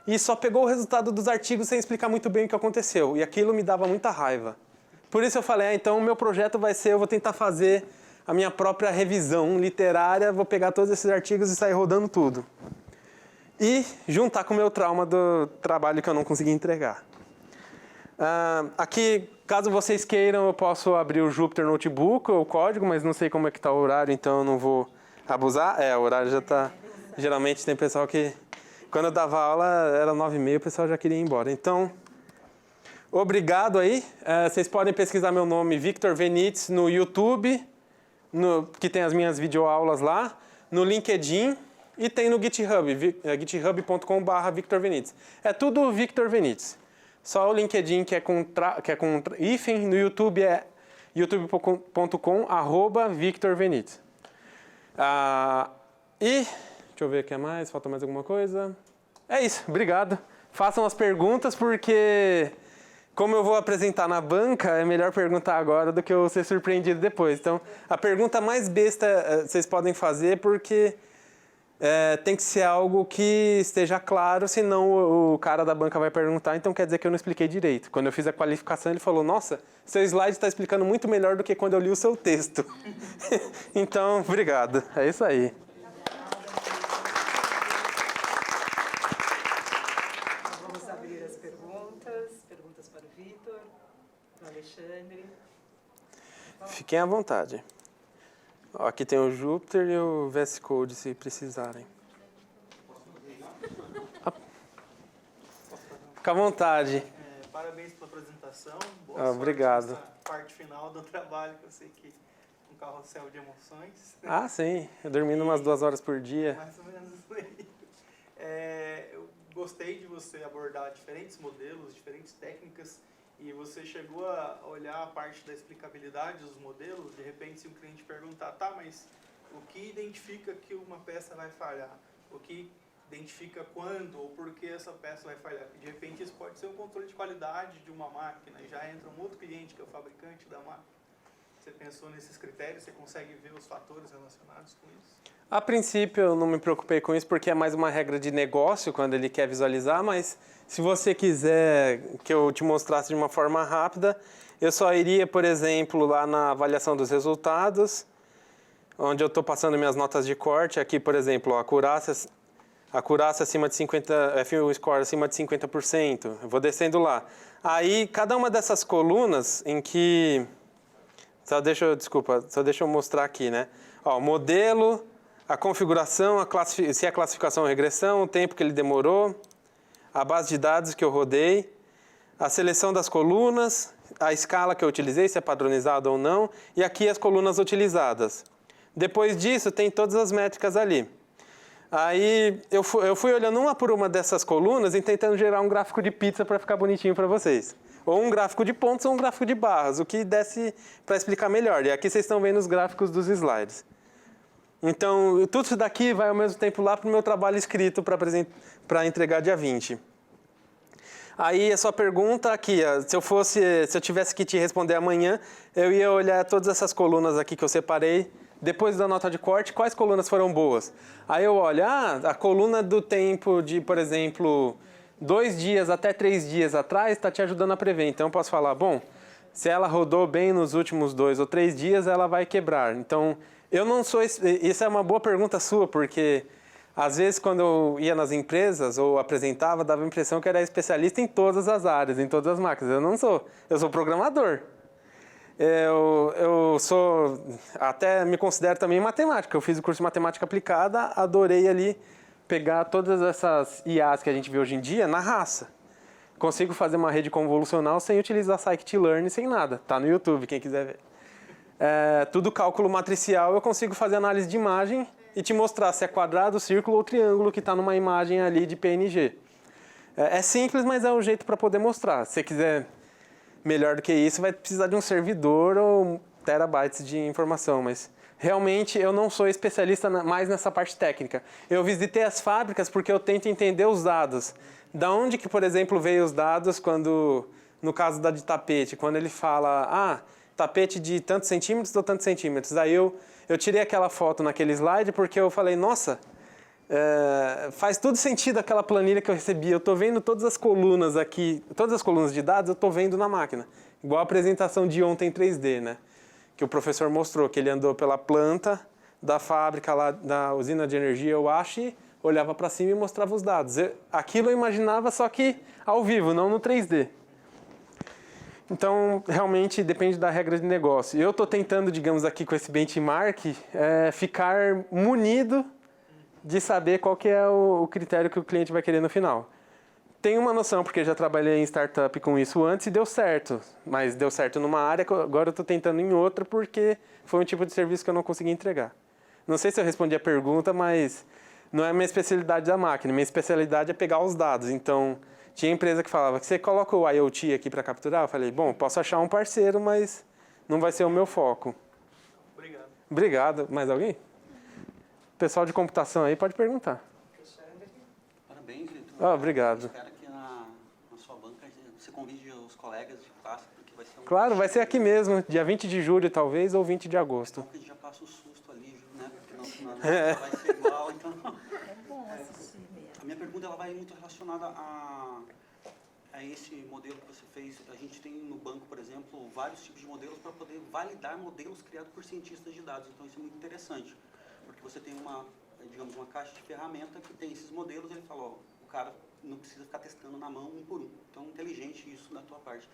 e só pegou o resultado dos artigos sem explicar muito bem o que aconteceu. E aquilo me dava muita raiva. Por isso eu falei, então o meu projeto vai ser, eu vou tentar fazer a minha própria revisão literária, vou pegar todos esses artigos e sair rodando tudo. E juntar com o meu trauma do trabalho que eu não consegui entregar. Aqui, caso vocês queiram, eu posso abrir o Jupyter Notebook, o código, mas não sei como é que está o horário, então eu não vou abusar. O horário já está... Geralmente tem pessoal que... Quando eu dava aula, era 9h30, o pessoal já queria ir embora. Então, obrigado aí. Vocês podem pesquisar meu nome, Victor Venitz, no YouTube, que tem as minhas videoaulas lá, no LinkedIn e tem no GitHub, github.com/Victor Venitz. É tudo Victor Venitz. Só o LinkedIn que é com hífen, no YouTube é youtube.com/Victor Venitz. Deixa eu ver o que mais, falta mais alguma coisa? É isso, obrigado. Façam as perguntas porque, como eu vou apresentar na banca, é melhor perguntar agora do que eu ser surpreendido depois. Então, a pergunta mais besta vocês podem fazer porque... tem que ser algo que esteja claro, senão o cara da banca vai perguntar, então quer dizer que eu não expliquei direito. Quando eu fiz a qualificação, ele falou, nossa, seu slide está explicando muito melhor do que quando eu li o seu texto. Então, obrigado. É isso aí. Vamos abrir as perguntas para o Vitor, para o Alexandre. Fiquem à vontade. Aqui tem o Jupyter e o VS Code, se precisarem. Fica à vontade. Parabéns pela apresentação. Boa sorte obrigado. nessa parte final do trabalho, que eu sei que é um carrossel de emoções. Sim. Eu dormindo umas 2 horas por dia. Mais ou menos isso aí. Eu gostei de você abordar diferentes modelos, diferentes técnicas, e você chegou a olhar a parte da explicabilidade dos modelos. De repente, se o cliente perguntar, mas o que identifica que uma peça vai falhar? O que identifica quando ou por que essa peça vai falhar. De repente isso pode ser um controle de qualidade de uma máquina e já entra um outro cliente que é o fabricante da máquina. Você pensou nesses critérios, você consegue ver os fatores relacionados com isso? A princípio eu não me preocupei com isso porque é mais uma regra de negócio quando ele quer visualizar, mas se você quiser que eu te mostrasse de uma forma rápida, eu só iria, por exemplo, lá na avaliação dos resultados, onde eu estou passando minhas notas de corte. Aqui, por exemplo, a acurácia acima de 50%, FU score acima de 50%. Eu vou descendo lá. Aí, cada uma dessas colunas em que... Só deixa eu mostrar aqui, né? Ó, modelo, a configuração, se é classificação ou regressão, o tempo que ele demorou, a base de dados que eu rodei, a seleção das colunas, a escala que eu utilizei, se é padronizado ou não, e aqui as colunas utilizadas. Depois disso, tem todas as métricas ali. Aí eu fui olhando uma por uma dessas colunas e tentando gerar um gráfico de pizza para ficar bonitinho para vocês. Ou um gráfico de pontos ou um gráfico de barras, o que desse para explicar melhor. E aqui vocês estão vendo os gráficos dos slides. Então, tudo isso daqui vai ao mesmo tempo lá para o meu trabalho escrito para entregar dia 20. Aí a sua pergunta aqui, se eu tivesse que te responder amanhã, eu ia olhar todas essas colunas aqui que eu separei. Depois da nota de corte, quais colunas foram boas? Aí eu olho, a coluna do tempo de, por exemplo, 2 dias até 3 dias atrás está te ajudando a prever. Então eu posso falar, bom, se ela rodou bem nos últimos 2 ou 3 dias, ela vai quebrar. Então, eu não sou... Isso é uma boa pergunta sua, porque às vezes quando eu ia nas empresas ou apresentava, dava a impressão que eu era especialista em todas as áreas, em todas as máquinas. Eu não sou. Eu sou programador. Eu sou, até me considero também matemática. Eu fiz o curso de matemática aplicada, adorei ali pegar todas essas IAs que a gente vê hoje em dia na raça. Consigo fazer uma rede convolucional sem utilizar scikit-learn, sem nada. Tá no YouTube, quem quiser ver. Tudo cálculo matricial, eu consigo fazer análise de imagem e te mostrar se é quadrado, círculo ou triângulo que está numa imagem ali de PNG. É simples, mas é um jeito para poder mostrar. Se você quiser... melhor do que isso, vai precisar de um servidor ou terabytes de informação, mas realmente eu não sou especialista mais nessa parte técnica. Eu visitei as fábricas porque eu tento entender os dados. Da onde que, por exemplo, veio os dados quando, no caso da de tapete, quando ele fala, tapete de tantos centímetros ou tantos centímetros. Aí eu tirei aquela foto naquele slide porque eu falei, nossa, faz todo sentido aquela planilha que eu recebi. Eu estou vendo todas as colunas aqui, todas as colunas de dados eu estou vendo na máquina. Igual a apresentação de ontem em 3D, né? Que o professor mostrou, que ele andou pela planta da fábrica lá, da usina de energia, eu acho, e olhava para cima e mostrava os dados. Aquilo eu imaginava, só que ao vivo, não no 3D. Então, realmente depende da regra de negócio. Eu estou tentando, digamos aqui com esse benchmark, ficar munido de saber qual que é o critério que o cliente vai querer no final. Tenho uma noção, porque já trabalhei em startup com isso antes e deu certo. Mas deu certo numa área, agora eu estou tentando em outra porque foi um tipo de serviço que eu não consegui entregar. Não sei se eu respondi a pergunta, mas não é a minha especialidade da máquina. Minha especialidade é pegar os dados. Então, tinha empresa que falava que você coloca o IoT aqui para capturar. Eu falei, bom, posso achar um parceiro, mas não vai ser o meu foco. Obrigado. Obrigado. Mais alguém? Pessoal de computação aí pode perguntar. Parabéns, Vitor. Obrigado. Espero que na sua banca você convide os colegas de classe, porque vai ser Claro, vai ser aqui mesmo, dia 20 de julho talvez, ou 20 de agosto. Então, a gente já passa o susto ali, né? Porque não vai ser igual, então... A minha pergunta ela vai muito relacionada a esse modelo que você fez. A gente tem no banco, por exemplo, vários tipos de modelos para poder validar modelos criados por cientistas de dados. Então, isso é muito interessante. Porque você tem digamos, uma caixa de ferramenta que tem esses modelos, ele fala, o cara não precisa ficar testando na mão um por um. Então, inteligente isso da tua parte.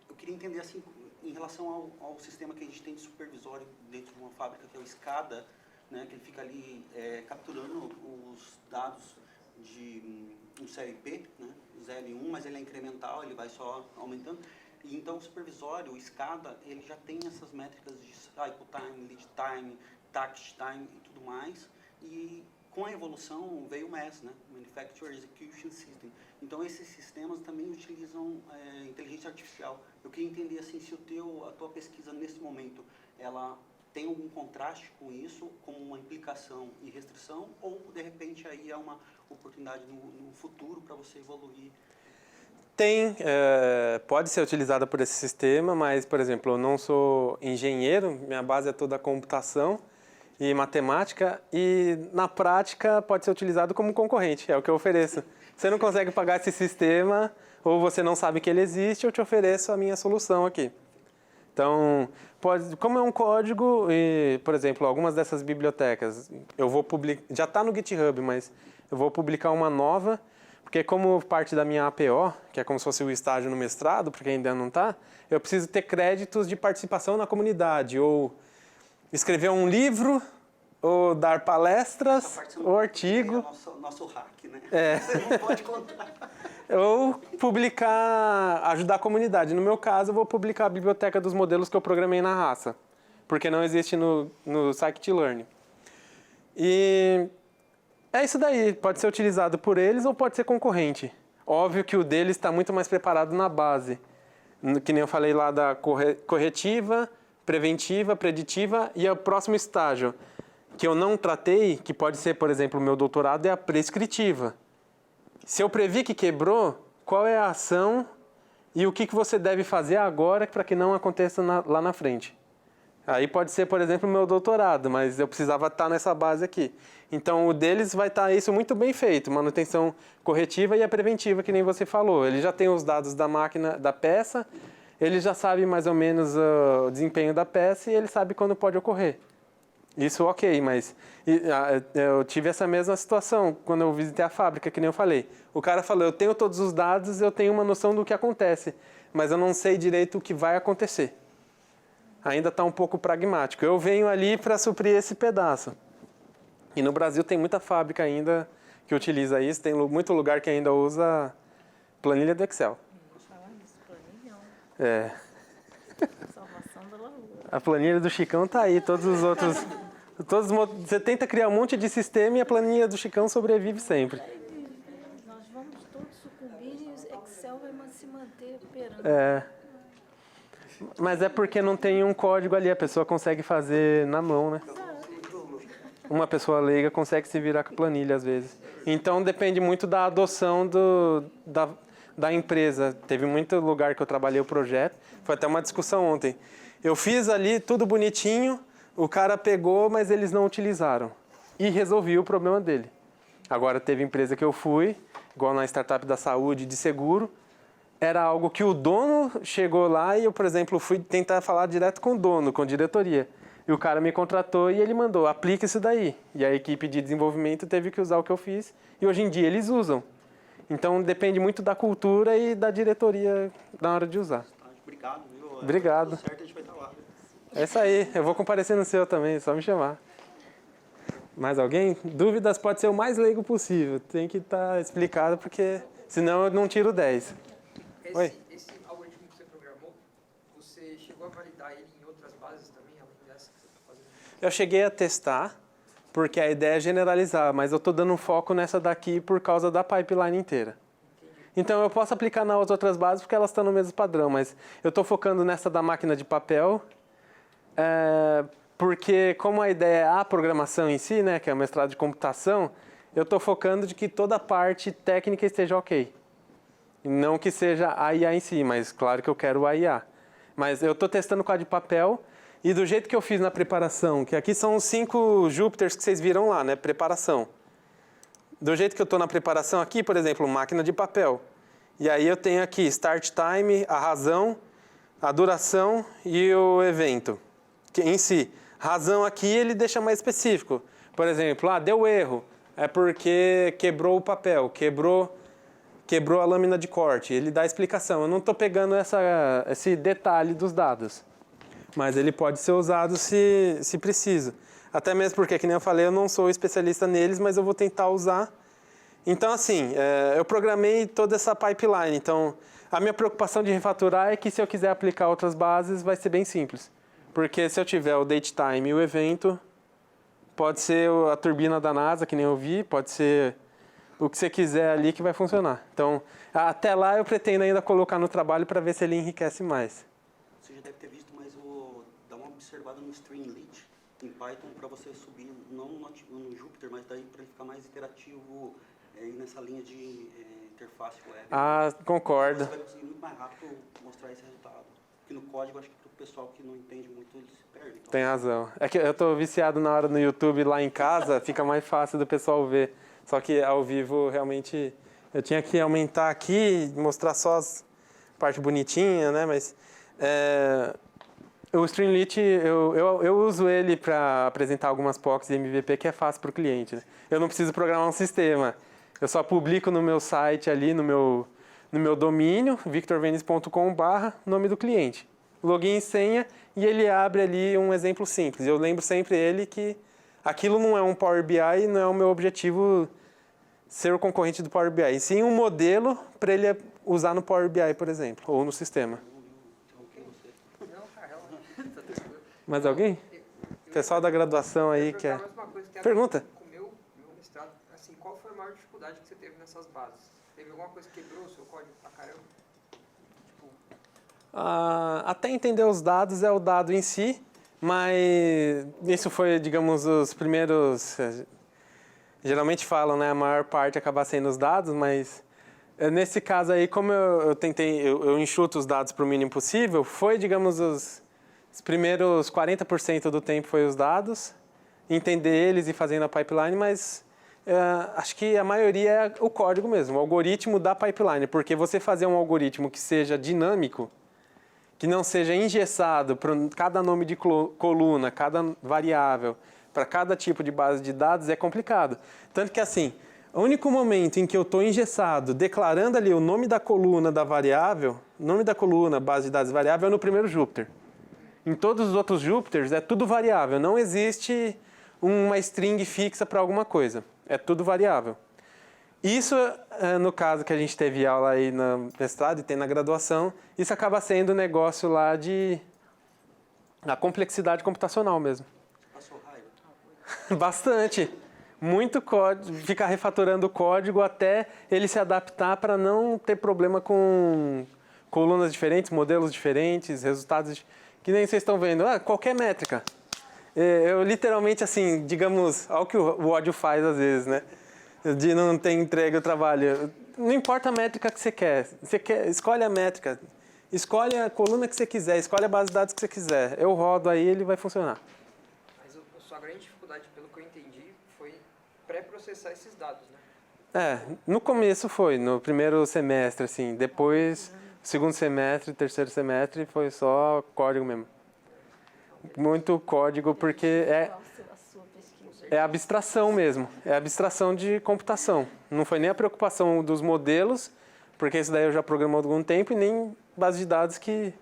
Eu queria entender, assim, em relação ao sistema que a gente tem de supervisório dentro de uma fábrica, que é o SCADA, né, que ele fica ali capturando os dados de um CLP, né, 0 e 1, mas ele é incremental, ele vai só aumentando. E então, o supervisório, o SCADA, ele já tem essas métricas de cycle time, lead time, tact time e tudo mais, e com a evolução veio o MES, né? Manufacturing Execution System. Então esses sistemas também utilizam inteligência artificial. Eu queria entender assim, se a tua pesquisa nesse momento, ela tem algum contraste com isso, como uma implicação e restrição, ou de repente aí é uma oportunidade no futuro para você evoluir? Tem, pode ser utilizada por esse sistema, mas, por exemplo, eu não sou engenheiro, minha base é toda computação e matemática, e na prática pode ser utilizado como concorrente, é o que eu ofereço. Você não consegue pagar esse sistema, ou você não sabe que ele existe, eu te ofereço a minha solução aqui. Então, como é um código, e, por exemplo, algumas dessas bibliotecas, eu vou publicar, já está no GitHub, mas eu vou publicar uma nova, porque como parte da minha APO, que é como se fosse o estágio no mestrado, porque ainda não está, eu preciso ter créditos de participação na comunidade, ou escrever um livro, ou dar palestras, ou artigo. É nosso hack, né? É. Você não pode contar. Ou publicar, ajudar a comunidade. No meu caso, eu vou publicar a biblioteca dos modelos que eu programei na raça, porque não existe no scikit-learn. E é isso daí, pode ser utilizado por eles ou pode ser concorrente. Óbvio que o deles está muito mais preparado na base, que nem eu falei lá da corretiva, preventiva, preditiva e o próximo estágio, que eu não tratei, que pode ser, por exemplo, o meu doutorado, é a prescritiva. Se eu previ que quebrou, qual é a ação e o que você deve fazer agora para que não aconteça lá na frente. Aí pode ser, por exemplo, o meu doutorado, mas eu precisava estar nessa base aqui. Então, o deles vai estar isso muito bem feito, manutenção corretiva e a preventiva, que nem você falou. Ele já tem os dados da máquina, da peça, ele já sabe mais ou menos o desempenho da peça e ele sabe quando pode ocorrer. Isso ok, mas eu tive essa mesma situação quando eu visitei a fábrica, que nem eu falei. O cara falou, eu tenho todos os dados, eu tenho uma noção do que acontece, mas eu não sei direito o que vai acontecer. Ainda está um pouco pragmático. Eu venho ali para suprir esse pedaço. E no Brasil tem muita fábrica ainda que utiliza isso, tem muito lugar que ainda usa planilha do Excel. Falar isso, planilhão. É. Salvação da lavoura. A planilha do Chicão tá aí, todos os outros... você tenta criar um monte de sistema e a planilha do Chicão sobrevive sempre. Nós vamos todos sucumbir e o Excel vai se manter operando. É. Mas é porque não tem um código ali, a pessoa consegue fazer na mão, né? Uma pessoa leiga consegue se virar com a planilha às vezes. Então depende muito da adoção da empresa. Teve muito lugar que eu trabalhei o projeto, foi até uma discussão ontem. Eu fiz ali tudo bonitinho, o cara pegou, mas eles não utilizaram. E resolvi o problema dele. Agora teve empresa que eu fui, igual na startup da saúde, de seguro, era algo que o dono chegou lá e eu, por exemplo, fui tentar falar direto com o dono, com a diretoria. E o cara me contratou e ele mandou, aplica isso daí. E a equipe de desenvolvimento teve que usar o que eu fiz. E hoje em dia eles usam. Então depende muito da cultura e da diretoria na hora de usar. Obrigado, viu? Obrigado. Tudo certo, a gente vai estar lá. É isso aí, eu vou comparecer no seu também, só me chamar. Mais alguém? Dúvidas pode ser o mais leigo possível. Tem que estar explicado porque senão eu não tiro 10. Oi? Esse algoritmo que você programou, você chegou a validar ele em outras bases também, além dessa que você está fazendo? Eu cheguei a testar, porque a ideia é generalizar, mas eu estou dando um foco nessa daqui por causa da pipeline inteira. Então eu posso aplicar nas outras bases porque elas estão no mesmo padrão, mas eu estou focando nessa da máquina de papel, porque como a ideia é a programação em si, né, que é o mestrado de computação, eu estou focando de que toda a parte técnica esteja ok. Não que seja a IA em si, mas claro que eu quero a IA. Mas eu estou testando com a de papel e do jeito que eu fiz na preparação, que aqui são os 5 Júpiters que vocês viram lá, né? Preparação. Do jeito que eu estou na preparação aqui, por exemplo, máquina de papel. E aí eu tenho aqui start time, a razão, a duração e o evento. Que em si, razão aqui ele deixa mais específico. Por exemplo, deu erro. É porque quebrou o papel, quebrou a lâmina de corte, ele dá a explicação. Eu não estou pegando esse detalhe dos dados, mas ele pode ser usado se preciso. Até mesmo porque, que nem eu falei, eu não sou especialista neles, mas eu vou tentar usar. Então, assim, eu programei toda essa pipeline. Então, a minha preocupação de refaturar é que se eu quiser aplicar outras bases, vai ser bem simples. Porque se eu tiver o date time e o evento, pode ser a turbina da NASA, que nem eu vi, pode ser o que você quiser ali que vai funcionar. Então, até lá eu pretendo ainda colocar no trabalho para ver se ele enriquece mais. Você já deve ter visto, mas vou dar uma observada no Streamlit. em Python para você subir, não no Jupyter, mas daí para ele ficar mais interativo e nessa linha de interface web. Ah, concordo. Você vai conseguir muito mais rápido mostrar esse resultado. Porque no código, acho que para o pessoal que não entende muito, ele se perde. Então, Tem razão. É que eu tô viciado na hora no YouTube lá em casa, fica mais fácil do pessoal ver. Só que ao vivo, realmente, eu tinha que aumentar aqui, mostrar só as partes bonitinhas, né? Mas o Streamlit, eu uso ele para apresentar algumas POCs e MVP que é fácil para o cliente. Né? Eu não preciso programar um sistema. Eu só publico no meu site ali, no meu domínio, victorvenis.com/nome do cliente. Login e senha, e ele abre ali um exemplo simples. Eu lembro sempre ele que aquilo não é um Power BI, não é o meu objetivo ser o concorrente do Power BI. E sim um modelo para ele usar no Power BI, por exemplo, ou no sistema. Não, cara, relaxa. Tá tranquilo. Mais alguém? Pessoal da graduação aí que é... Pergunta. Com o meu mestrado, assim, qual foi a maior dificuldade que você teve nessas bases? Teve alguma coisa que quebrou o seu código pra caramba? Tipo, Até entender os dados é o dado em si, mas isso foi, digamos, os primeiros... Geralmente falam, né, a maior parte acaba sendo os dados, mas nesse caso aí, como eu enxuto os dados para o mínimo possível, foi, digamos, os primeiros 40% do tempo foi os dados, entender eles e fazendo a pipeline, mas acho que a maioria é o código mesmo, o algoritmo da pipeline, porque você fazer um algoritmo que seja dinâmico, que não seja engessado para cada nome de coluna, cada variável, para cada tipo de base de dados é complicado. Tanto que assim, o único momento em que eu estou engessado, declarando ali o nome da coluna da variável, nome da coluna, base de dados variável, é no primeiro Jupyter. Em todos os outros Jupyters é tudo variável, não existe uma string fixa para alguma coisa, é tudo variável. Isso, no caso que a gente teve aula aí no mestrado e tem na graduação, isso acaba sendo um negócio lá da complexidade computacional mesmo. passou raiva. Bastante. Muito código, ficar refatorando o código até ele se adaptar para não ter problema com colunas diferentes, modelos diferentes, resultados que nem vocês estão vendo. Qualquer métrica. Eu literalmente, assim, digamos, olha o que o ódio faz às vezes, né? De não ter entregue o trabalho. Não importa a métrica que você quer. Escolhe a métrica. Escolhe a coluna que você quiser. Escolhe a base de dados que você quiser. Eu rodo aí, ele vai funcionar. mas a sua grande dificuldade, pelo que eu entendi, foi pré-processar esses dados, né? No começo foi, no primeiro semestre, assim. Depois, segundo semestre, terceiro semestre, foi só código mesmo. Muito código, porque Qual a sua pesquisa? é abstração mesmo. É abstração de computação. Não foi nem a preocupação dos modelos, porque isso daí eu já programo há algum tempo, e nem base de dados que...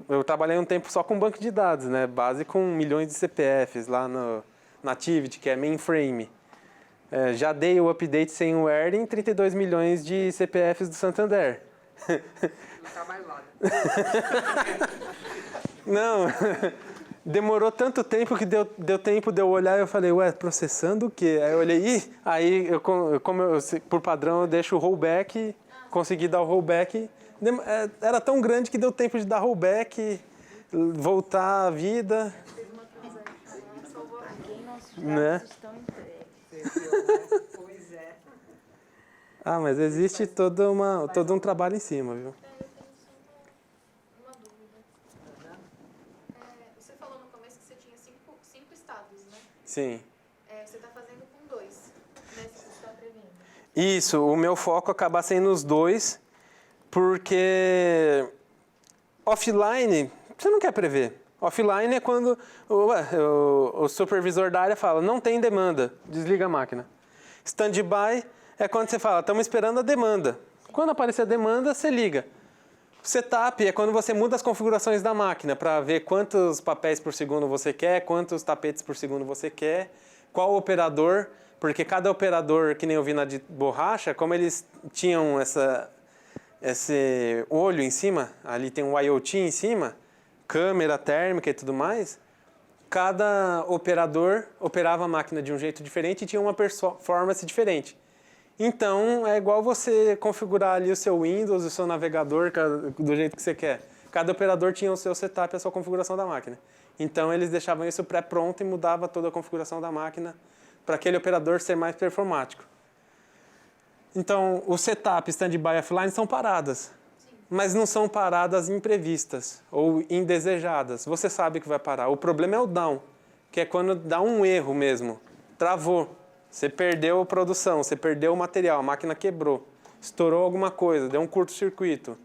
Eu trabalhei um tempo só com banco de dados, né? Base com milhões de CPFs lá no Nativity, que é mainframe. Já dei o update sem o ERD em 32 milhões de CPFs do Santander. Não tá mais lá, né? Não, demorou tanto tempo que deu tempo de eu olhar e eu falei, processando o quê? Aí eu olhei, aí por padrão eu deixo o rollback, consegui dar o rollback. Era tão grande que deu tempo de dar rollback, voltar à vida. Teve uma transação, paguei, nossos Né? dados estão entregues. Pois é. Mas existe todo um trabalho em cima, viu? Eu tenho só uma dúvida. Você falou no começo que você tinha cinco estados, né? Sim. Você está fazendo com 2, né? Se você está prevendo. Isso, o meu foco acaba sendo os dois, porque offline você não quer prever. Offline é quando o supervisor da área fala, não tem demanda, desliga a máquina. Standby é quando você fala, estamos esperando a demanda. Quando aparecer a demanda, você liga. Setup é quando você muda as configurações da máquina para ver quantos papéis por segundo você quer, quantos tapetes por segundo você quer, qual operador, porque cada operador, que nem eu vi na de borracha, como eles tinham esse olho em cima, ali tem um IoT em cima, câmera térmica e tudo mais, cada operador operava a máquina de um jeito diferente e tinha uma performance diferente. Então, é igual você configurar ali o seu Windows, o seu navegador do jeito que você quer. Cada operador tinha o seu setup, a sua configuração da máquina. Então, eles deixavam isso pré-pronto e mudava toda a configuração da máquina para aquele operador ser mais performático. Então, os setup, standby, offline são paradas, mas não são paradas imprevistas ou indesejadas. Você sabe que vai parar. O problema é o down, que é quando dá um erro mesmo. Travou. Você perdeu a produção, você perdeu o material, a máquina quebrou, estourou alguma coisa, deu um curto-circuito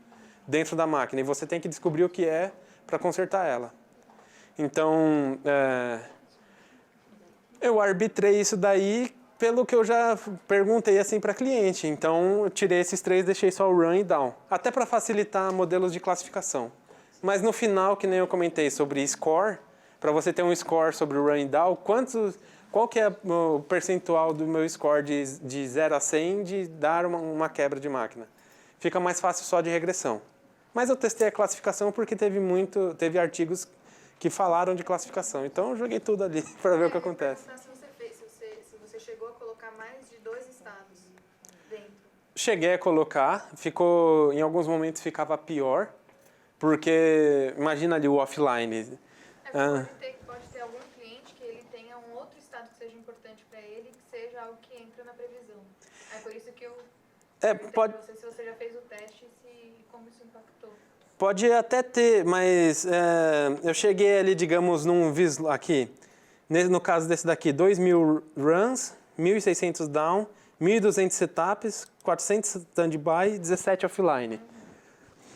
dentro da máquina e você tem que descobrir o que é para consertar ela. Então, eu arbitrei isso daí pelo que eu já perguntei assim para cliente. Então, eu tirei esses 3, deixei só o run e down, até para facilitar modelos de classificação. Mas no final, que nem eu comentei sobre score, para você ter um score sobre o run e down, qual que é o percentual do meu score de 0 a 100 de dar uma quebra de máquina? Fica mais fácil só de regressão. Mas eu testei a classificação porque teve artigos que falaram de classificação. Então eu joguei tudo ali para ver o que acontece. Se você chegou a colocar mais de 2 estados dentro. Cheguei a colocar, em alguns momentos ficava pior, porque imagina ali o offline. Pode ter algum cliente que ele tenha um outro estado que seja importante para ele, que seja algo que entra na previsão. É por isso que eu Pode, não sei se você já fez o teste e como isso impactou. pode até ter, mas eu cheguei ali, digamos, aqui, no caso desse daqui, 2.000 runs, 1.600 down, 1.200 setups, 400 standby, 17 offline.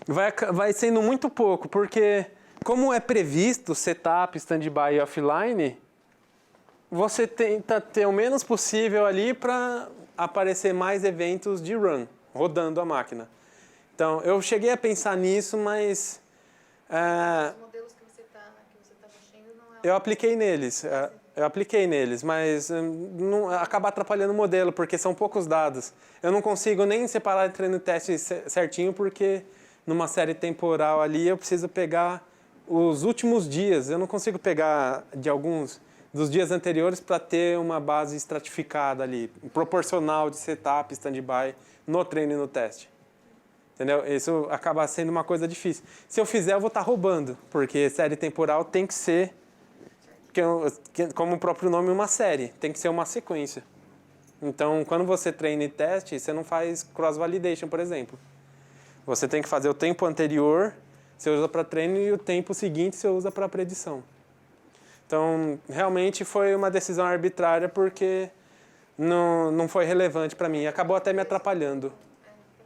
Vai sendo muito pouco, porque como é previsto setup, standby e offline, você tenta ter o menos possível ali para aparecer mais eventos de run, rodando a máquina. Então, eu cheguei a pensar nisso, mas Os modelos que você está mexendo não é... eu apliquei neles, mas acaba atrapalhando o modelo, porque são poucos dados. Eu não consigo nem separar treino e teste certinho, porque numa série temporal ali eu preciso pegar os últimos dias. Eu não consigo pegar de alguns dos dias anteriores para ter uma base estratificada ali, proporcional de setup, standby, no treino e no teste. Entendeu? Isso acaba sendo uma coisa difícil. Se eu fizer, eu vou estar roubando, porque série temporal tem que ser, como o próprio nome, uma série. Tem que ser uma sequência. Então, quando você treina e teste, você não faz cross-validation, por exemplo. Você tem que fazer o tempo anterior, você usa para treino, e o tempo seguinte você usa para predição. Então, realmente foi uma decisão arbitrária, porque não foi relevante para mim. Acabou até me atrapalhando.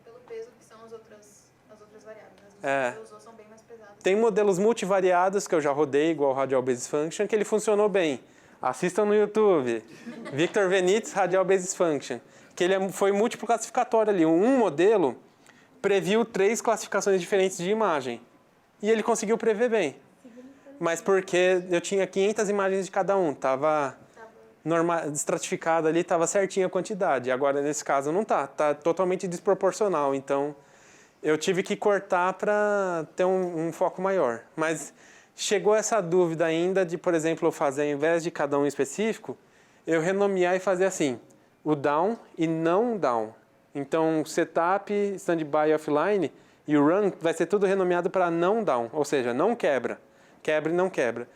Pelo peso que são as outras variáveis. É. As que você usou são bem mais pesadas. Tem modelos multivariados que eu já rodei, igual o Radial Basis Function, que ele funcionou bem. Assistam no YouTube. Victor Venitz, Radial Basis Function. Que ele foi múltiplo classificatório ali. Um modelo previu 3 classificações diferentes de imagem. E ele conseguiu prever bem. Mas porque eu tinha 500 imagens de cada um. Estava estratificado ali, estava certinha a quantidade. Agora, nesse caso, não está. Está totalmente desproporcional. Então, eu tive que cortar para ter um foco maior. Mas chegou essa dúvida ainda de, por exemplo, eu fazer, ao invés de cada um específico, eu renomear e fazer assim, o down e não down. Então, setup, standby, offline e o run vai ser tudo renomeado para não down, ou seja, não quebra. Quebra e não quebra.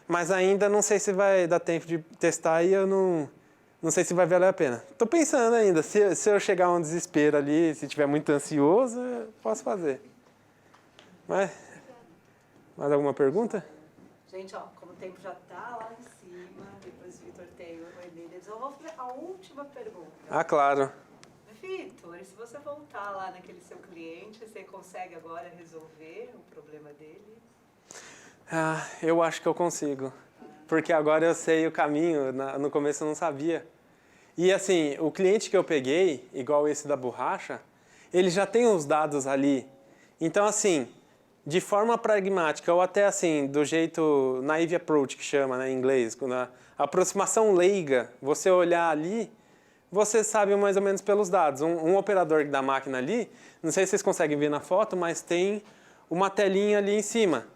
Mas ainda não sei se vai dar tempo de testar e eu não sei se vai valer a pena. Estou pensando ainda, se eu chegar a um desespero ali, se estiver muito ansioso, eu posso fazer. Mas, mais alguma pergunta? Gente, ó, como o tempo já está lá em cima, depois o Vitor tem o Emílio, eu vou fazer a última pergunta. Ah, claro. Vitor, e se você voltar lá naquele seu cliente, você consegue agora resolver o problema dele? Ah, eu acho que eu consigo. Porque agora eu sei o caminho, no começo eu não sabia. E assim, o cliente que eu peguei, igual esse da borracha, ele já tem os dados ali. Então assim, de forma pragmática, ou até assim, do jeito naive approach que chama, né, em inglês, a aproximação leiga, você olhar ali, você sabe mais ou menos pelos dados. Um operador da máquina ali, não sei se vocês conseguem ver na foto, mas tem uma telinha ali em cima,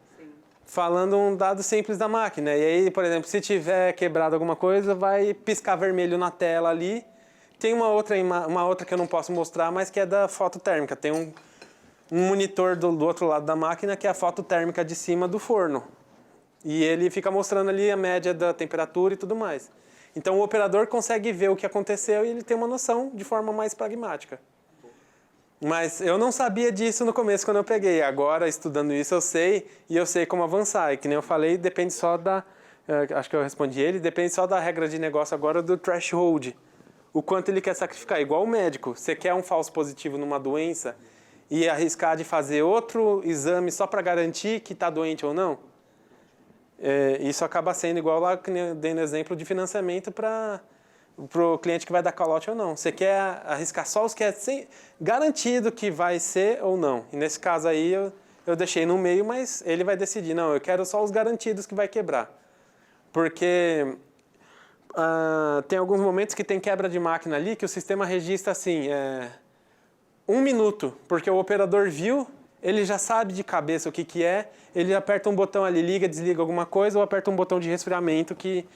falando um dado simples da máquina. E aí, por exemplo, se tiver quebrado alguma coisa, vai piscar vermelho na tela ali. Tem uma outra que eu não posso mostrar, mas que é da foto térmica. Tem um monitor do outro lado da máquina, que é a foto térmica de cima do forno. E ele fica mostrando ali a média da temperatura e tudo mais. Então o operador consegue ver o que aconteceu e ele tem uma noção de forma mais pragmática. Mas eu não sabia disso no começo quando eu peguei. Agora, estudando isso, eu sei e eu sei como avançar. E que nem eu falei, depende só da... Acho que eu respondi ele. Depende só da regra de negócio agora do threshold. O quanto ele quer sacrificar. Igual o médico. Você quer um falso positivo numa doença e arriscar de fazer outro exame só para garantir que está doente ou não? Isso acaba sendo igual lá que eu dei no exemplo de financiamento para o cliente que vai dar call-out ou não. Você quer arriscar só os que é garantido que vai ser ou não. E nesse caso aí eu deixei no meio, mas ele vai decidir. Não, eu quero só os garantidos que vai quebrar. Porque tem alguns momentos que tem quebra de máquina ali que o sistema registra assim, 1 minuto, porque o operador viu, ele já sabe de cabeça o que é, ele aperta um botão ali, liga, desliga alguma coisa, ou aperta um botão de resfriamento que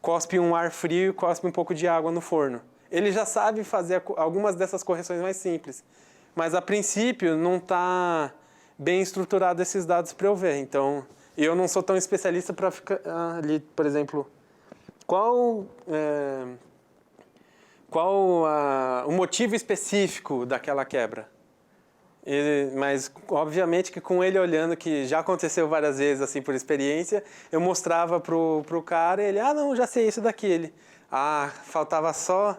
cospe um ar frio e cospe um pouco de água no forno. Ele já sabe fazer algumas dessas correções mais simples. Mas, a princípio, não está bem estruturado esses dados para eu ver. Então, eu não sou tão especialista para ficar ali, por exemplo, qual o motivo específico daquela quebra. Mas, obviamente, que com ele olhando, que já aconteceu várias vezes, assim, por experiência, eu mostrava pro cara e ele, não, já sei isso daqui. Ele, faltava só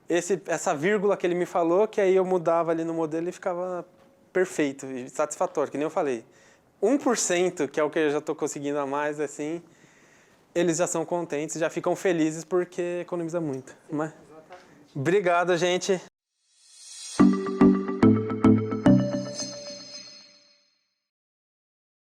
essa vírgula que ele me falou, que aí eu mudava ali no modelo e ficava perfeito e satisfatório, que nem eu falei. 1%, que é o que eu já estou conseguindo a mais, assim, eles já são contentes, já ficam felizes porque economiza muito. Mas... Obrigado, gente.